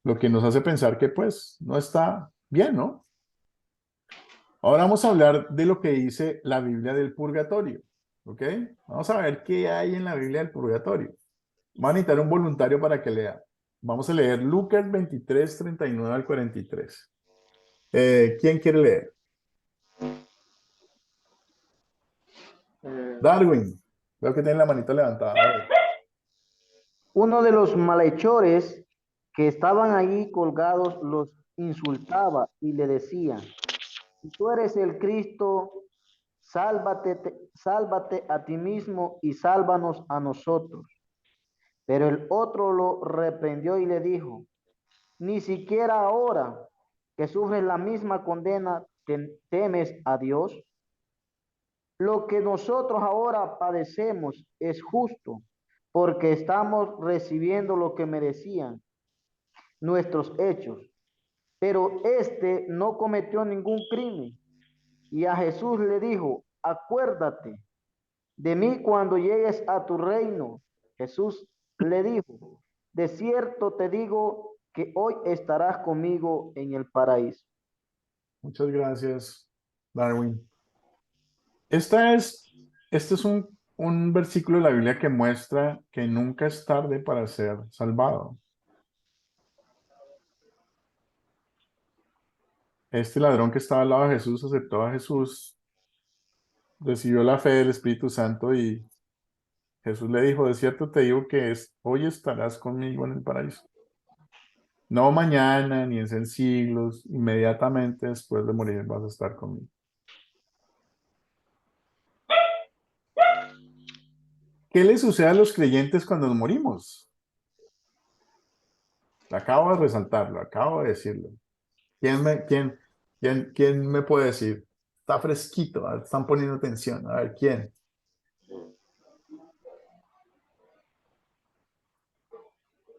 lo que nos hace pensar que pues no está bien, ¿no? Ahora vamos a hablar de lo que dice la Biblia del purgatorio, ¿ok? Vamos a ver qué hay en la Biblia del purgatorio. Vamos a necesitar un voluntario para que lea. Vamos a leer Lucas 23, 39 al 43. ¿Quién quiere leer? Darwin. Veo que tiene la manita levantada. Uno de los malhechores que estaban allí colgados los insultaba y le decía: si tú eres el Cristo, sálvate a ti mismo y sálvanos a nosotros. Pero el otro lo reprendió y le dijo: ni siquiera ahora que sufres la misma condena, temes a Dios. Lo que nosotros ahora padecemos es justo, porque estamos recibiendo lo que merecían nuestros hechos. Pero este no cometió ningún crimen. Y a Jesús le dijo: acuérdate de mí cuando llegues a tu reino. Jesús le dijo: de cierto te digo que hoy estarás conmigo en el paraíso. Muchas gracias, Darwin. Este es un versículo de la Biblia que muestra que nunca es tarde para ser salvado. Este ladrón que estaba al lado de Jesús aceptó a Jesús, recibió la fe del Espíritu Santo y Jesús le dijo: de cierto te digo que hoy estarás conmigo en el paraíso. No mañana, ni en 100 siglos, inmediatamente después de morir vas a estar conmigo. ¿Qué le sucede a los creyentes cuando nos morimos? Acabo de resaltarlo, acabo de decirlo. ¿Quién me puede decir? Está fresquito, están poniendo atención. A ver, ¿quién?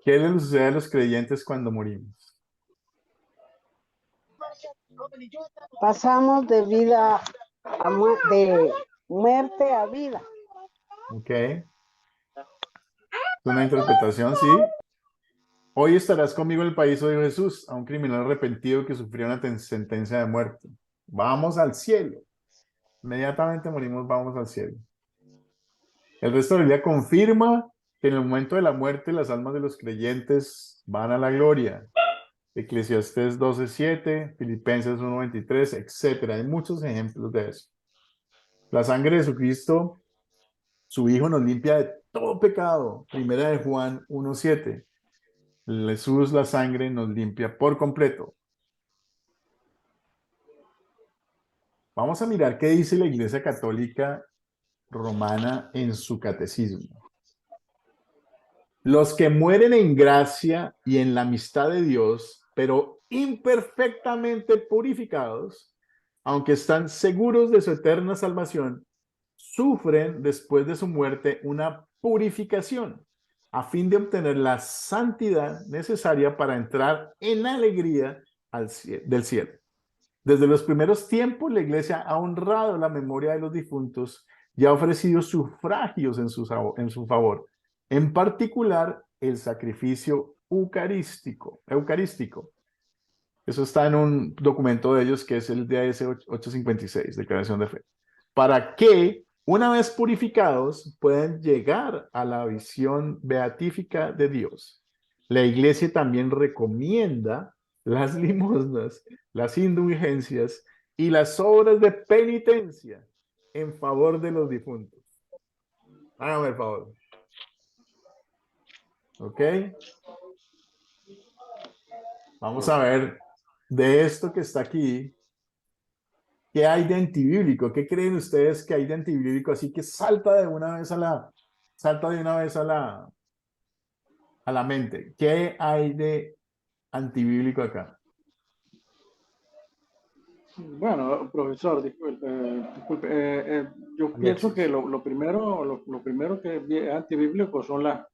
¿Qué le sucede a los creyentes cuando morimos? Pasamos de vida de muerte a vida. Ok. Es una interpretación, sí. Hoy estarás conmigo en el país, dijo Jesús, a un criminal arrepentido que sufrió una sentencia de muerte. Vamos al cielo. Inmediatamente morimos, vamos al cielo. El resto de la Biblia confirma que en el momento de la muerte las almas de los creyentes van a la gloria. Eclesiastés 12:7, Filipenses 1:23, etcétera. Hay muchos ejemplos de eso. La sangre de Jesucristo, su Hijo, nos limpia de todo pecado. Primera de Juan 1:7. Jesús, la sangre, nos limpia por completo. Vamos a mirar qué dice la Iglesia Católica Romana en su catecismo. Los que mueren en gracia y en la amistad de Dios, pero imperfectamente purificados, aunque están seguros de su eterna salvación, sufren después de su muerte una purificación a fin de obtener la santidad necesaria para entrar en alegría del cielo. Desde los primeros tiempos, la Iglesia ha honrado la memoria de los difuntos y ha ofrecido sufragios en su favor, en particular el sacrificio eucarístico. Eso está en un documento de ellos que es el DAS 856, Declaración de Fe. Para que, una vez purificados, puedan llegar a la visión beatífica de Dios. La Iglesia también recomienda las limosnas, las indulgencias y las obras de penitencia en favor de los difuntos. Hágame el favor. ¿Ok? Vamos a ver de esto que está aquí. ¿Qué hay de antibíblico? ¿Qué creen ustedes que hay de antibíblico? Así que salta de una vez a la mente. ¿Qué hay de antibíblico acá? Bueno, profesor, disculpe, yo pienso que lo primero que es antibíblico son las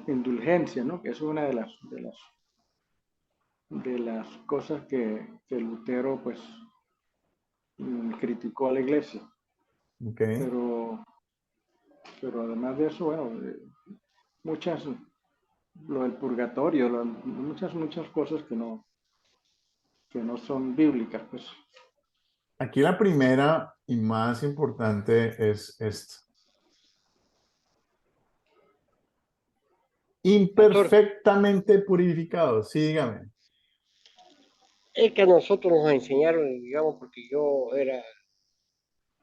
indulgencias, ¿no? Que es una de las cosas que Lutero, pues, criticó a la iglesia. Okay. Pero además de eso, bueno, lo del purgatorio, muchas cosas que no son bíblicas, pues. Aquí la primera y más importante es esta. Imperfectamente purificados. Sí, dígame. Es que a nosotros nos enseñaron, digamos, porque yo era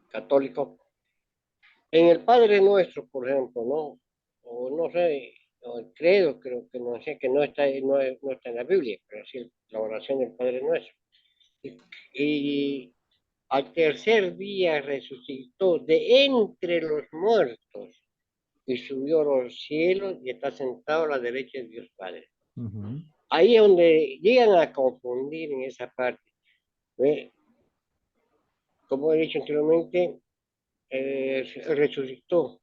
católico, en el Padre Nuestro, por ejemplo, ¿no? O no sé, o el credo, creo que no sé, que no está en la Biblia, pero sí la oración del Padre Nuestro. Y al tercer día resucitó de entre los muertos y subió a los cielos y está sentado a la derecha de Dios Padre. Ahí es donde llegan a confundir en esa parte. ¿Ve? Como he dicho anteriormente, resucitó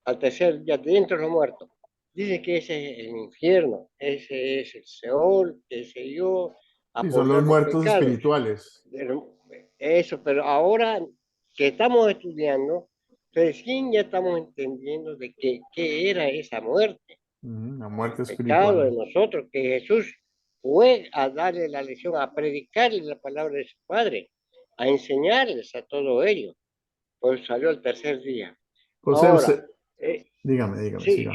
al tercer día de entre los muertos. Dice que ese es el infierno, ese es el Seol, ese yo, Sí, son los muertos espirituales. Eso, pero ahora que estamos estudiando, recién ya estamos entendiendo de qué era esa muerte. La muerte el pecado espiritual. de nosotros, que Jesús fue a darle la lección, a predicarle la palabra de su Padre, a enseñarles a todo ello. Pues salió el tercer día. José, Ahora, dígame. Sí,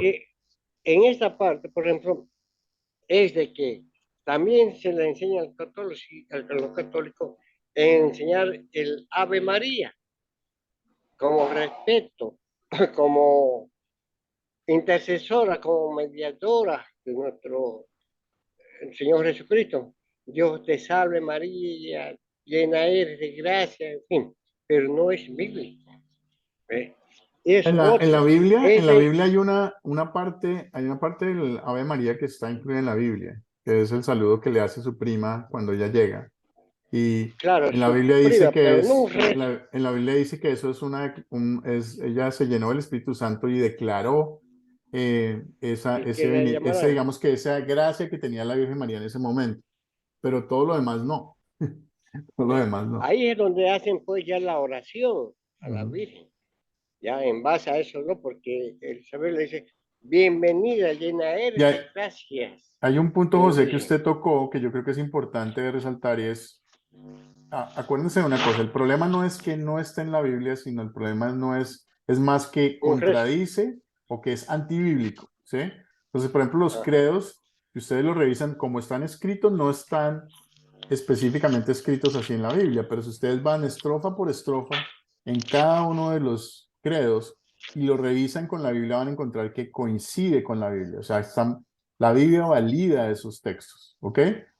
en esta parte, por ejemplo, es de que también se le enseña a los católicos enseñar el Ave María como respeto, como intercesora, como mediadora de nuestro Señor Jesucristo. Dios te salve María, llena eres de gracia, en fin, pero no es bíblico. En la Biblia hay una parte del Ave María que está incluida en la Biblia, que es el saludo que le hace su prima cuando ella llega. Y Claro, en la Biblia dice sufrida, que pero no es, en la Biblia dice que eso es ella se llenó del Espíritu Santo y declaró y que la llamaran. digamos que esa gracia que tenía la Virgen María en ese momento, pero todo lo demás no, todo lo demás no. Ahí es donde hacen pues ya la oración a la Ujú. Virgen. Ya en base a eso, ¿no? Porque Elizabeth le dice, bienvenida, llena Y eres de gracias. hay un punto, Es la José, que Virgen. usted tocó que yo creo que es importante resaltar y es, acuérdense de una cosa, el problema no es que no esté en la Biblia, sino el problema no es más que Un rezo. contradice o que es antibíblico, ¿sí? Entonces, por ejemplo, los Ah, credos, si ustedes lo revisan como están escritos, no están específicamente escritos así en la Biblia, pero si ustedes van estrofa por estrofa en cada uno de los credos y lo revisan con la Biblia, van a encontrar que coincide con la Biblia, o sea, la Biblia valida esos textos, ¿ok?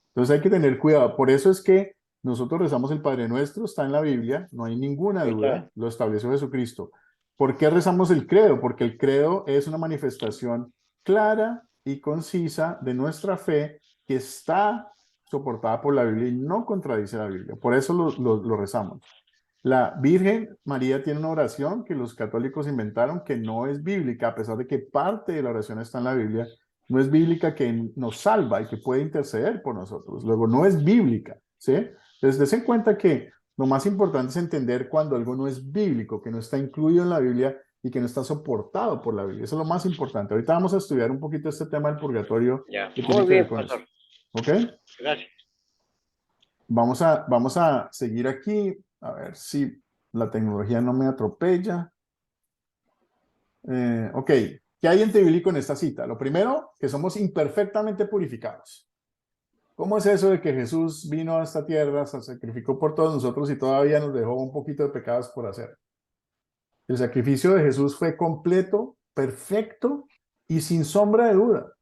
Entonces hay que tener cuidado, por eso es que nosotros rezamos el Padre Nuestro, está en la Biblia, no hay ninguna duda, está. lo estableció Jesucristo. ¿Por qué rezamos el credo? Porque el credo es una manifestación clara y concisa de nuestra fe que está soportada por la Biblia y no contradice la Biblia. Por eso lo rezamos. La Virgen María tiene una oración que los católicos inventaron que no es bíblica, a pesar de que parte de la oración está en la Biblia, no es bíblica, que nos salva y que puede interceder por nosotros. Luego, no es bíblica, ¿sí? Entonces, des en cuenta que lo más importante es entender cuando algo no es bíblico, que no está incluido en la Biblia y que no está soportado por la Biblia. Eso es lo más importante. Ahorita vamos a estudiar un poquito este tema del purgatorio Ya. que tiene Muy que ver bien, con eso. pastor. ¿Ok? Gracias. Vamos a seguir aquí, a ver si la tecnología no me atropella. Ok, ¿qué hay antibíblico en esta cita? Lo primero, que somos imperfectamente purificados. ¿Cómo es eso de que Jesús vino a esta tierra, se sacrificó por todos nosotros y todavía nos dejó un poquito de pecados por hacer? El sacrificio de Jesús fue completo, perfecto y sin sombra de duda.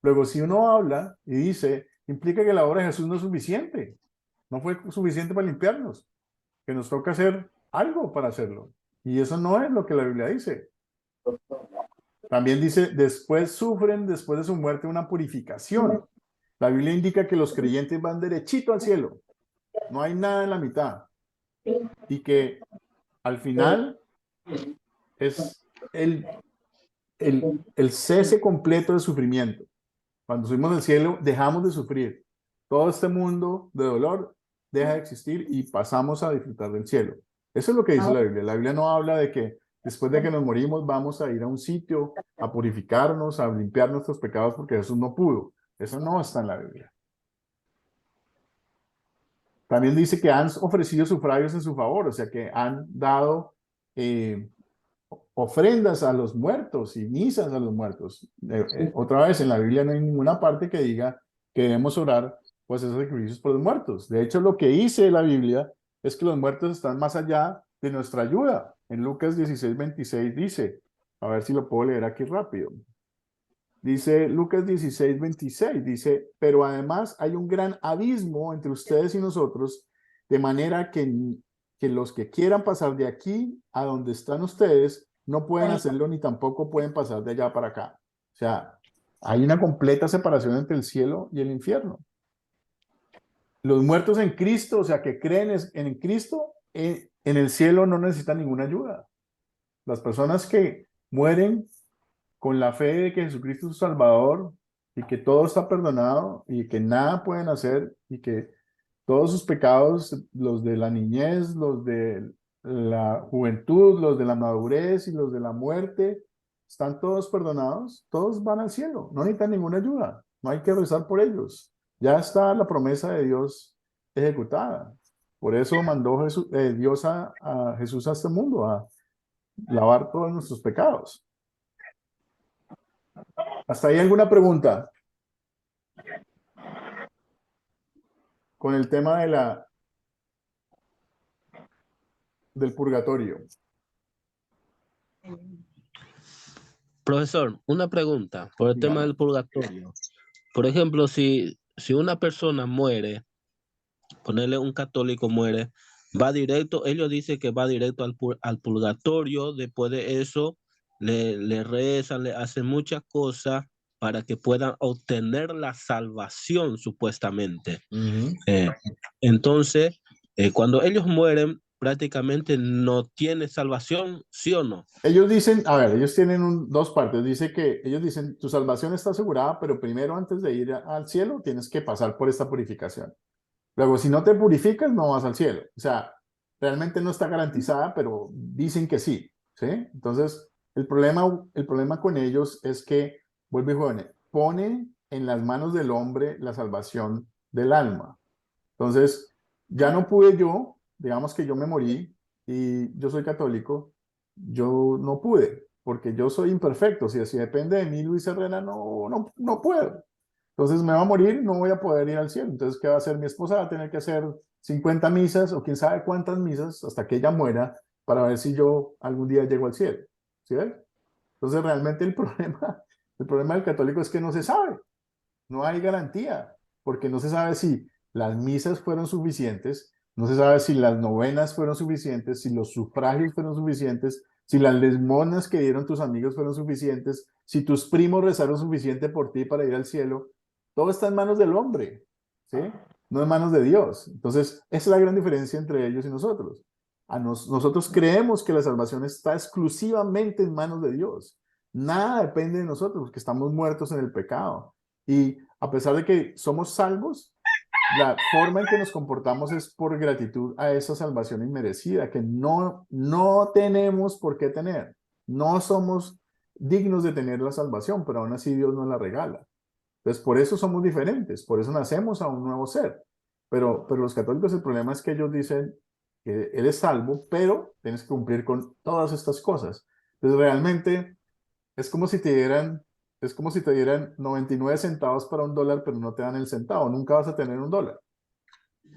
Luego, si uno habla y dice, implica que la obra de Jesús no es suficiente, no fue suficiente para limpiarnos, que nos toca hacer algo para hacerlo. Y eso no es lo que la Biblia dice. También dice, después sufren, después de su muerte, una purificación. La Biblia indica que los creyentes van derechito al cielo. No hay nada en la mitad. Y que al final es el cese completo del sufrimiento. Cuando subimos al cielo, dejamos de sufrir. Todo este mundo de dolor deja de existir y pasamos a disfrutar del cielo. Eso es lo que dice la Biblia. La Biblia no habla de que después de que nos morimos vamos a ir a un sitio a purificarnos, a limpiar nuestros pecados porque Jesús no pudo. Eso no está en la Biblia. También dice que han ofrecido sufragios en su favor, o sea que han dado ofrendas a los muertos y misas a los muertos. Otra vez, en la Biblia no hay ninguna parte que diga que debemos orar pues esos sacrificios por los muertos. De hecho, lo que dice la Biblia es que los muertos están más allá de nuestra ayuda. En Lucas 16:26 dice, a ver si lo puedo leer aquí rápido. Dice Lucas 16:26, dice, pero además hay un gran abismo entre ustedes y nosotros, de manera que los que quieran pasar de aquí a donde están ustedes no pueden hacerlo ni tampoco pueden pasar de allá para acá. O sea, hay una completa separación entre el cielo y el infierno. Los muertos en Cristo, o sea, que creen en Cristo, en el cielo no necesitan ninguna ayuda. Las personas que mueren con la fe de que Jesucristo es su Salvador y que todo está perdonado y que nada pueden hacer y que todos sus pecados, los de la niñez, los de la juventud, los de la madurez y los de la muerte, están todos perdonados, todos van al cielo, no necesitan ninguna ayuda, no hay que rezar por ellos. Ya está la promesa de Dios ejecutada. Por eso mandó Dios a Jesús a este mundo, a lavar todos nuestros pecados. ¿Hasta ahí alguna pregunta? Con el tema del purgatorio. Profesor, una pregunta por el tema del purgatorio. Por ejemplo, si una persona muere, ponerle un católico muere, va directo, ellos dicen que va directo al purgatorio, después de eso le rezan, le hacen muchas cosas para que puedan obtener la salvación supuestamente. Entonces, cuando ellos mueren, prácticamente no tiene salvación, ¿sí o no? Ellos dicen, a ver, ellos tienen dos partes. Dice que ellos dicen, tu salvación está asegurada, pero primero antes de ir al cielo tienes que pasar por esta purificación. Luego, si no te purificas, no vas al cielo. O sea, realmente no está garantizada, pero dicen que sí, ¿sí? Entonces, el problema con ellos es que, vuelve y juega, pone en las manos del hombre la salvación del alma. Entonces, ya no pude yo, digamos que yo me morí y yo soy católico, yo no pude, porque yo soy imperfecto. Si depende de mí, Luis Herrera, no puedo. Entonces me va a morir, no voy a poder ir al cielo. Entonces, ¿qué va a hacer mi esposa? Va a tener que hacer 50 misas o quién sabe cuántas misas hasta que ella muera para ver si yo algún día llego al cielo. ¿Sí ves? Entonces, realmente el problema del católico es que no se sabe. No hay garantía, porque no se sabe si las misas fueron suficientes, no se sabe si las novenas fueron suficientes, si los sufragios fueron suficientes, si las lesmonas que dieron tus amigos fueron suficientes, si tus primos rezaron suficiente por ti para ir al cielo. Todo está en manos del hombre, ¿sí? No en manos de Dios. Entonces, esa es la gran diferencia entre ellos y nosotros. Nosotros creemos que la salvación está exclusivamente en manos de Dios. Nada depende de nosotros, porque estamos muertos en el pecado. Y a pesar de que somos salvos, la forma en que nos comportamos es por gratitud a esa salvación inmerecida que no tenemos por qué tener. No somos dignos de tener la salvación, pero aún así Dios nos la regala. Entonces, por eso somos diferentes, por eso nacemos a un nuevo ser. Pero los católicos, el problema es que ellos dicen que eres salvo, pero tienes que cumplir con todas estas cosas. Entonces, realmente es como si te dieran, es como si te dieran 99 centavos para $1, pero no te dan el centavo. Nunca vas a tener $1.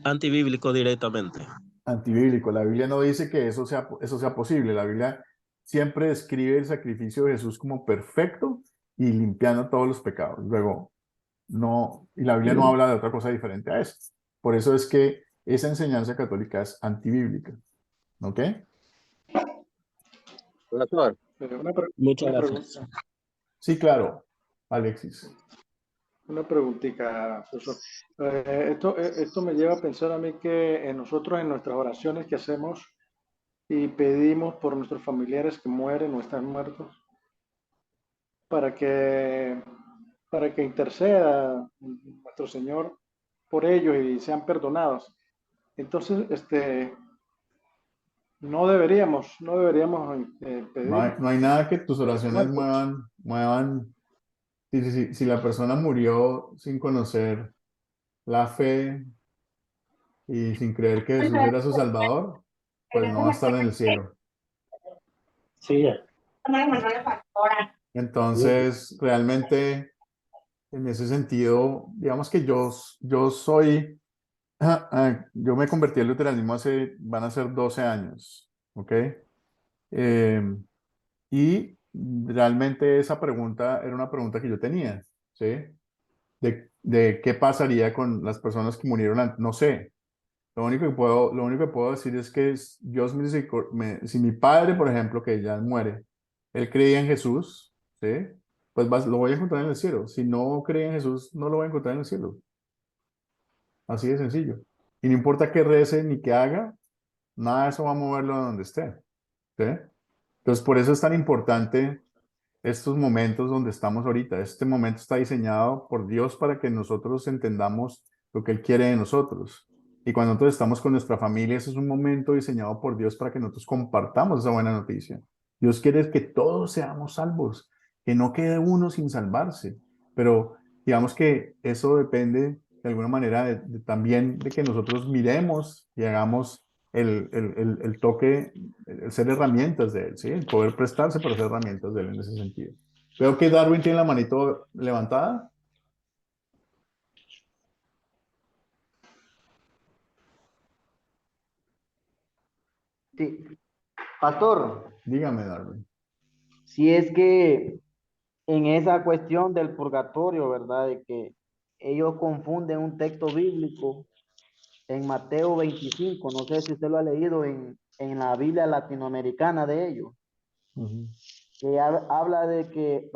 Antibíblico directamente. Antibíblico. La Biblia no dice que eso sea posible. La Biblia siempre describe el sacrificio de Jesús como perfecto y limpiando todos los pecados. Luego, no, y la Biblia no habla de otra cosa diferente a eso. Por eso es que esa enseñanza católica es antibíblica. ¿Ok? Profesor, Muchas Una gracias. Sí, claro, Alexis. Una preguntita, profesor. Esto me lleva a pensar a mí que nosotros en nuestras oraciones que hacemos y pedimos por nuestros familiares que mueren o están muertos, para que, para que interceda nuestro Señor por ellos y sean perdonados. Entonces, no deberíamos pedir No hay nada que tus por los oraciones muertos. muevan. Si la persona murió sin conocer la fe y sin creer que Jesús era su Salvador, pues no va a estar en el cielo. Sí. Entonces, realmente, en ese sentido, digamos que yo soy, yo me convertí al luteranismo van a ser 12 años, ¿ok? Eh, y realmente esa pregunta era una pregunta que yo tenía, ¿sí? De qué pasaría con las personas que murieron antes. No sé. Lo único que puedo decir es que Dios si mi padre, por ejemplo, que ya muere, él creía en Jesús, ¿sí? Pues lo voy a encontrar en el cielo. Si no cree en Jesús, no lo voy a encontrar en el cielo. Así de sencillo. Y no importa qué rece ni qué haga, nada de eso va a moverlo a donde esté, ¿sí? Entonces, por eso es tan importante estos momentos donde estamos ahorita. Este momento está diseñado por Dios para que nosotros entendamos lo que Él quiere de nosotros. Y cuando nosotros estamos con nuestra familia, ese es un momento diseñado por Dios para que nosotros compartamos esa buena noticia. Dios quiere que todos seamos salvos, que no quede uno sin salvarse. Pero digamos que eso depende de alguna manera también de que nosotros miremos y hagamos el toque, el ser herramientas de él, ¿sí? El poder prestarse para ser herramientas de él en ese sentido. Veo que Darwin tiene la manito levantada. Sí. Pastor, Dígame, Darwin. si es que en esa cuestión del purgatorio, ¿verdad? De que ellos confunden un texto bíblico en Mateo 25, no sé si usted lo ha leído en la Biblia latinoamericana de ellos, Ujú. que habla de que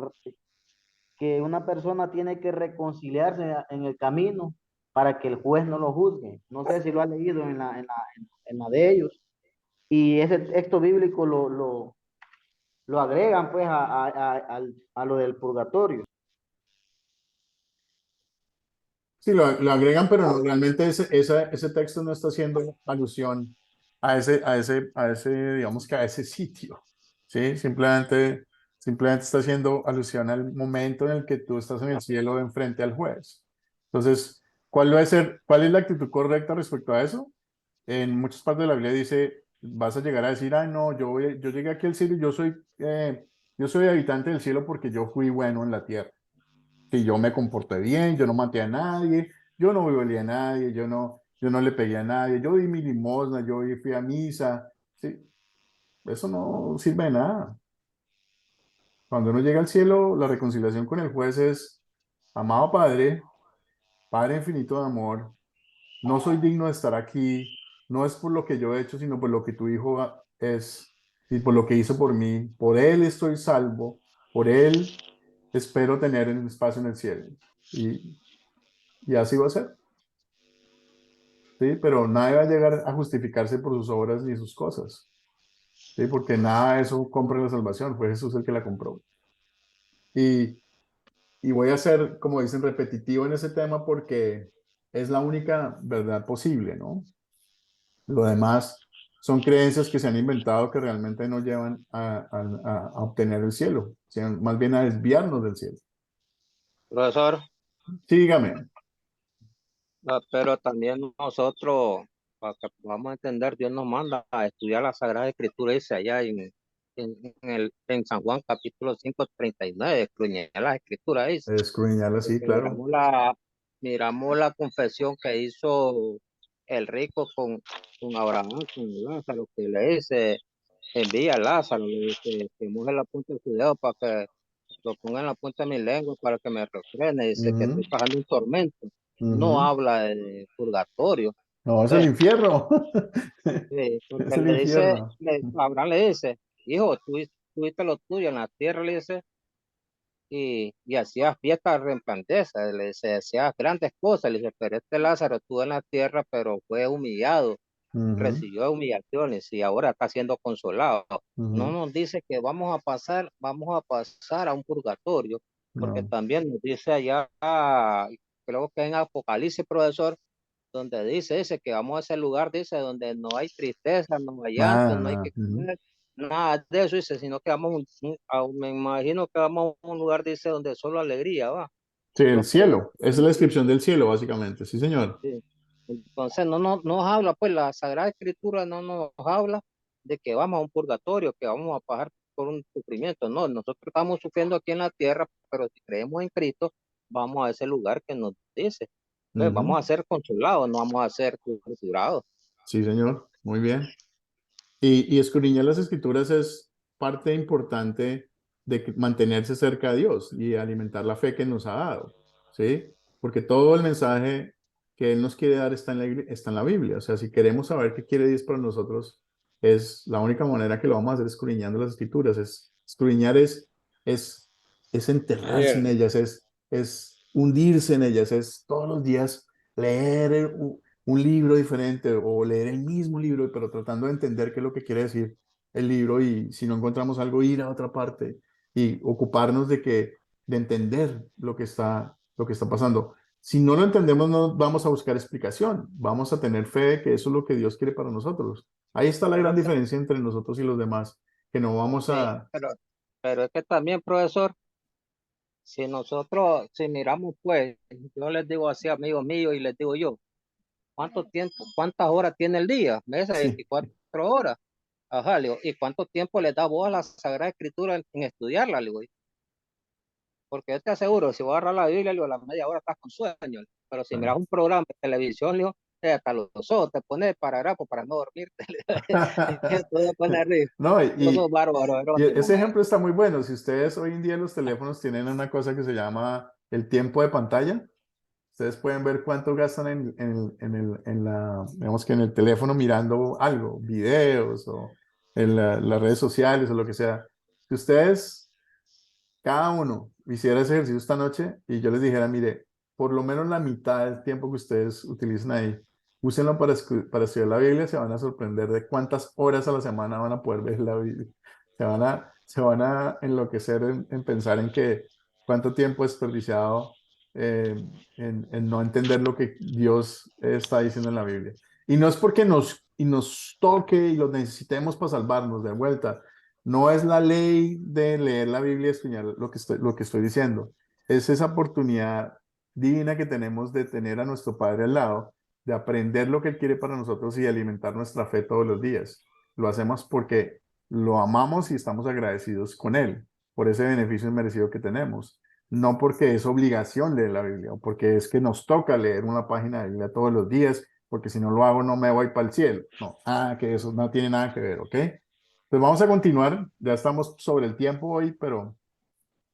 que una persona tiene que reconciliarse en el camino para que el juez no lo juzgue. No sé si lo ha leído en la de ellos. Y ese texto bíblico lo agregan pues a lo del purgatorio. Sí, lo agregan, pero no, realmente ese texto no está haciendo alusión digamos que a ese sitio, ¿sí? Simplemente está haciendo alusión al momento en el que tú estás en el cielo en frente al juez. Entonces, cuál es la actitud correcta respecto a eso? En muchas partes de la Biblia dice, vas a llegar a decir, ah, no, yo llegué aquí al cielo y yo soy habitante del cielo porque yo fui bueno en la tierra, que yo me comporté bien, yo no maté a nadie, yo no violé a nadie, yo no le pegué a nadie, yo di mi limosna, fui a misa, ¿sí? Eso no sirve de nada. Cuando uno llega al cielo, la reconciliación con el juez es, amado Padre, Padre infinito de amor, no soy digno de estar aquí, no es por lo que yo he hecho, sino por lo que tu Hijo es, y por lo que hizo por mí. Por Él estoy salvo, por Él espero tener un espacio en el cielo. Y, y así va a ser. ¿Sí? Pero nadie va a llegar a justificarse por sus obras ni sus cosas, ¿sí? Porque nada de eso compra la salvación, fue Jesús el que la compró. Y, y voy a ser, como dicen, repetitivo en ese tema porque es la única verdad posible, ¿no? Lo demás son creencias que se han inventado que realmente no llevan a obtener el cielo, sino más bien a desviarnos del cielo. Profesor, Sí, dígame. pero también nosotros, para que podamos entender, Dios nos manda a estudiar la Sagrada Escritura, dice allá en San Juan capítulo 5:39, escudriñar las Escrituras, dice. Escudriñarla, sí, Porque claro. miramos la confesión que hizo el rico con Abraham, con Lázaro, que le dice, envía a Lázaro, le dice, que moje la punta de su dedo para que lo ponga en la punta de mi lengua para que me refrene, dice que Ujú, estoy pasando un tormento. No ujú. habla de purgatorio. No, es el ¿Ves? infierno. Es Porque el infierno. Abraham le dice, hijo, tú tuviste lo tuyo en la tierra, le dice, y hacías fiestas resplandezas, le dice, hacías grandes cosas, le dice, pero este Lázaro estuvo en la tierra, pero fue humillado, Ujú, recibió humillaciones y ahora está siendo consolado. No ujú. nos dice que vamos a pasar a un purgatorio, porque No, también nos dice allá, creo que en Apocalipsis, profesor, donde dice que vamos a ese lugar, dice, donde no hay tristeza, no hay llanto, nada, no hay nada. que Ujú. comer, nada de eso, dice, sino que vamos, me imagino que vamos a un lugar, dice, donde solo alegría, va. Sí, el Entonces, cielo. Esa es la descripción del cielo, básicamente. Sí, señor. sí. Entonces no nos habla, pues la Sagrada Escritura no nos habla de que vamos a un purgatorio, que vamos a pasar por un sufrimiento. No, nosotros estamos sufriendo aquí en la tierra, pero si creemos en Cristo, vamos a ese lugar que nos dice. Pues vamos Ujú. a ser consolados, no vamos a ser torturados. Sí, señor. Muy bien. Y escudriñar las escrituras es parte importante de mantenerse cerca de Dios y alimentar la fe que nos ha dado, ¿sí? Porque todo el mensaje que Él nos quiere dar está en la Biblia. O sea, si queremos saber qué quiere Dios para nosotros, es la única manera que lo vamos a hacer escudriñando las escrituras. Escudriñar es, es enterrarse en Cierto. ellas, es hundirse en ellas, es todos los días leer un libro diferente o leer el mismo libro, pero tratando de entender qué es lo que quiere decir el libro y si no encontramos algo, ir a otra parte y ocuparnos de entender lo que está pasando. Si no lo entendemos, no vamos a buscar explicación, vamos a tener fe de que eso es lo que Dios quiere para nosotros. Ahí está la gran diferencia entre nosotros y los demás, que no vamos Sí, a... pero es que también, profesor, si miramos, pues, yo les digo así, amigos míos, y les digo yo, ¿cuánto tiempo, cuántas horas tiene el día? Meses, Sí. 24 horas. Ajá, le digo, ¿y cuánto tiempo le da vos a la Sagrada Escritura en estudiarla? Le digo, porque yo te aseguro, si voy a agarrar la Biblia, le digo, a la media hora estás con sueño. Pero si miras un programa de televisión, le digo, hasta los ojos te pones parágrafo para no dormirte. Todo pone arriba. No, Todo bárbaro, y Jerónimo, ese man. ejemplo está muy bueno. Si ustedes hoy en día en los teléfonos tienen una cosa que se llama el tiempo de pantalla, ustedes pueden ver cuánto gastan digamos que en el teléfono mirando algo, videos o en las redes sociales o lo que sea. Si ustedes cada uno hiciera ese ejercicio esta noche y yo les dijera, mire, por lo menos la mitad del tiempo que ustedes utilicen ahí, úsenlo para estudiar la Biblia, se van a sorprender de cuántas horas a la semana van a poder ver la Biblia. Se van a enloquecer en pensar en que cuánto tiempo desperdiciado en no entender lo que Dios está diciendo en la Biblia. Y no es porque nos toque y lo necesitemos para salvarnos de vuelta. No es la ley de leer la Biblia y estudiar lo que estoy diciendo. Es esa oportunidad divina que tenemos de tener a nuestro Padre al lado, de aprender lo que Él quiere para nosotros y de alimentar nuestra fe todos los días. Lo hacemos porque lo amamos y estamos agradecidos con Él por ese beneficio inmerecido que tenemos. No porque es obligación leer la Biblia o porque es que nos toca leer una página de Biblia todos los días, porque si no lo hago no me voy para el cielo. No, que eso no tiene nada que ver, ¿ok? Pues vamos a continuar, ya estamos sobre el tiempo hoy, pero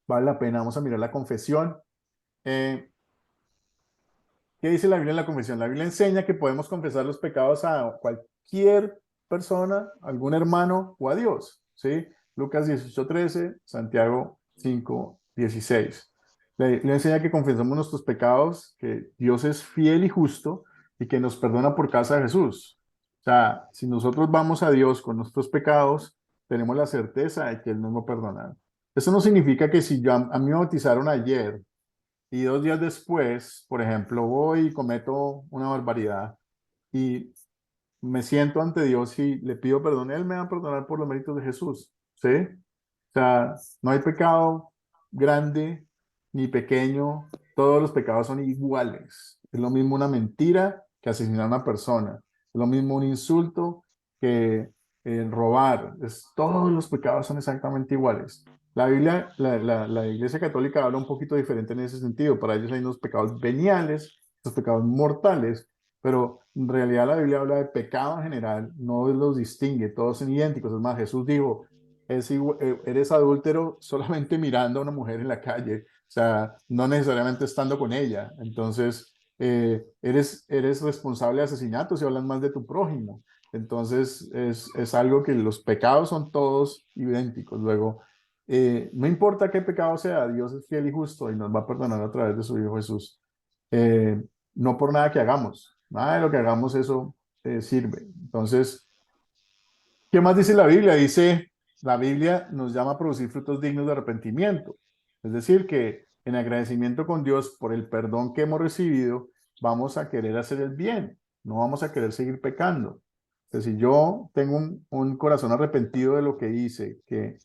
vale la pena. Vamos a mirar la confesión. Eh, ¿Qué dice la Biblia en la confesión? La Biblia enseña que podemos confesar los pecados a cualquier persona, algún hermano o a Dios, ¿sí? Lucas 18:13, Santiago 5:16. La Biblia enseña que confesamos nuestros pecados, que Dios es fiel y justo y que nos perdona por causa de Jesús. O sea, si nosotros vamos a Dios con nuestros pecados, tenemos la certeza de que Él nos va a perdonar. Eso no significa que si a mí me bautizaron ayer y 2 días después, por ejemplo, voy y cometo una barbaridad y me siento ante Dios y le pido perdón, Él me va a perdonar por los méritos de Jesús, ¿sí? O sea, no hay pecado grande ni pequeño, todos los pecados son iguales. Es lo mismo una mentira que asesinar a una persona, es lo mismo un insulto que robar, todos los pecados son exactamente iguales. La Biblia, la Iglesia Católica habla un poquito diferente en ese sentido. Para ellos hay unos pecados veniales, los pecados mortales, pero en realidad la Biblia habla de pecado en general, no los distingue, todos son idénticos. Es más, Jesús dijo, eres adúltero solamente mirando a una mujer en la calle, o sea, no necesariamente estando con ella. Entonces, eres responsable de asesinato si hablas mal de tu prójimo. Entonces, es algo que los pecados son todos idénticos. Luego, no importa qué pecado sea, Dios es fiel y justo y nos va a perdonar a través de su Hijo Jesús. Eh, no por nada que hagamos, nada de lo que hagamos eso sirve. Entonces, ¿qué más dice la Biblia? Dice, la Biblia nos llama a producir frutos dignos de arrepentimiento. Es decir, que en agradecimiento con Dios por el perdón que hemos recibido, vamos a querer hacer el bien, no vamos a querer seguir pecando. Entonces, si yo tengo un corazón arrepentido de lo que hice, que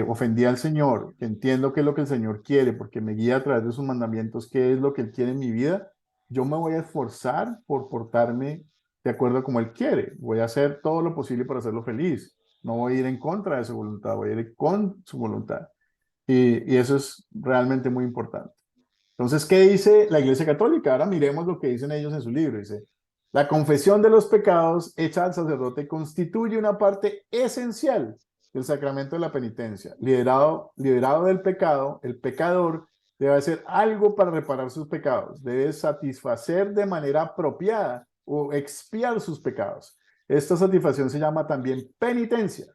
ofendí al Señor, que entiendo qué es lo que el Señor quiere, porque me guía a través de sus mandamientos, qué es lo que Él quiere en mi vida, yo me voy a esforzar por portarme de acuerdo a como Él quiere. Voy a hacer todo lo posible para hacerlo feliz. No voy a ir en contra de su voluntad, voy a ir con su voluntad. Y eso es realmente muy importante. Entonces, ¿qué dice la Iglesia Católica? Ahora miremos lo que dicen ellos en su libro. Dice, la confesión de los pecados hecha al sacerdote constituye una parte esencial del sacramento de la penitencia. Liberado del pecado, el pecador debe hacer algo para reparar sus pecados. Debe satisfacer de manera apropiada o expiar sus pecados. Esta satisfacción se llama también penitencia.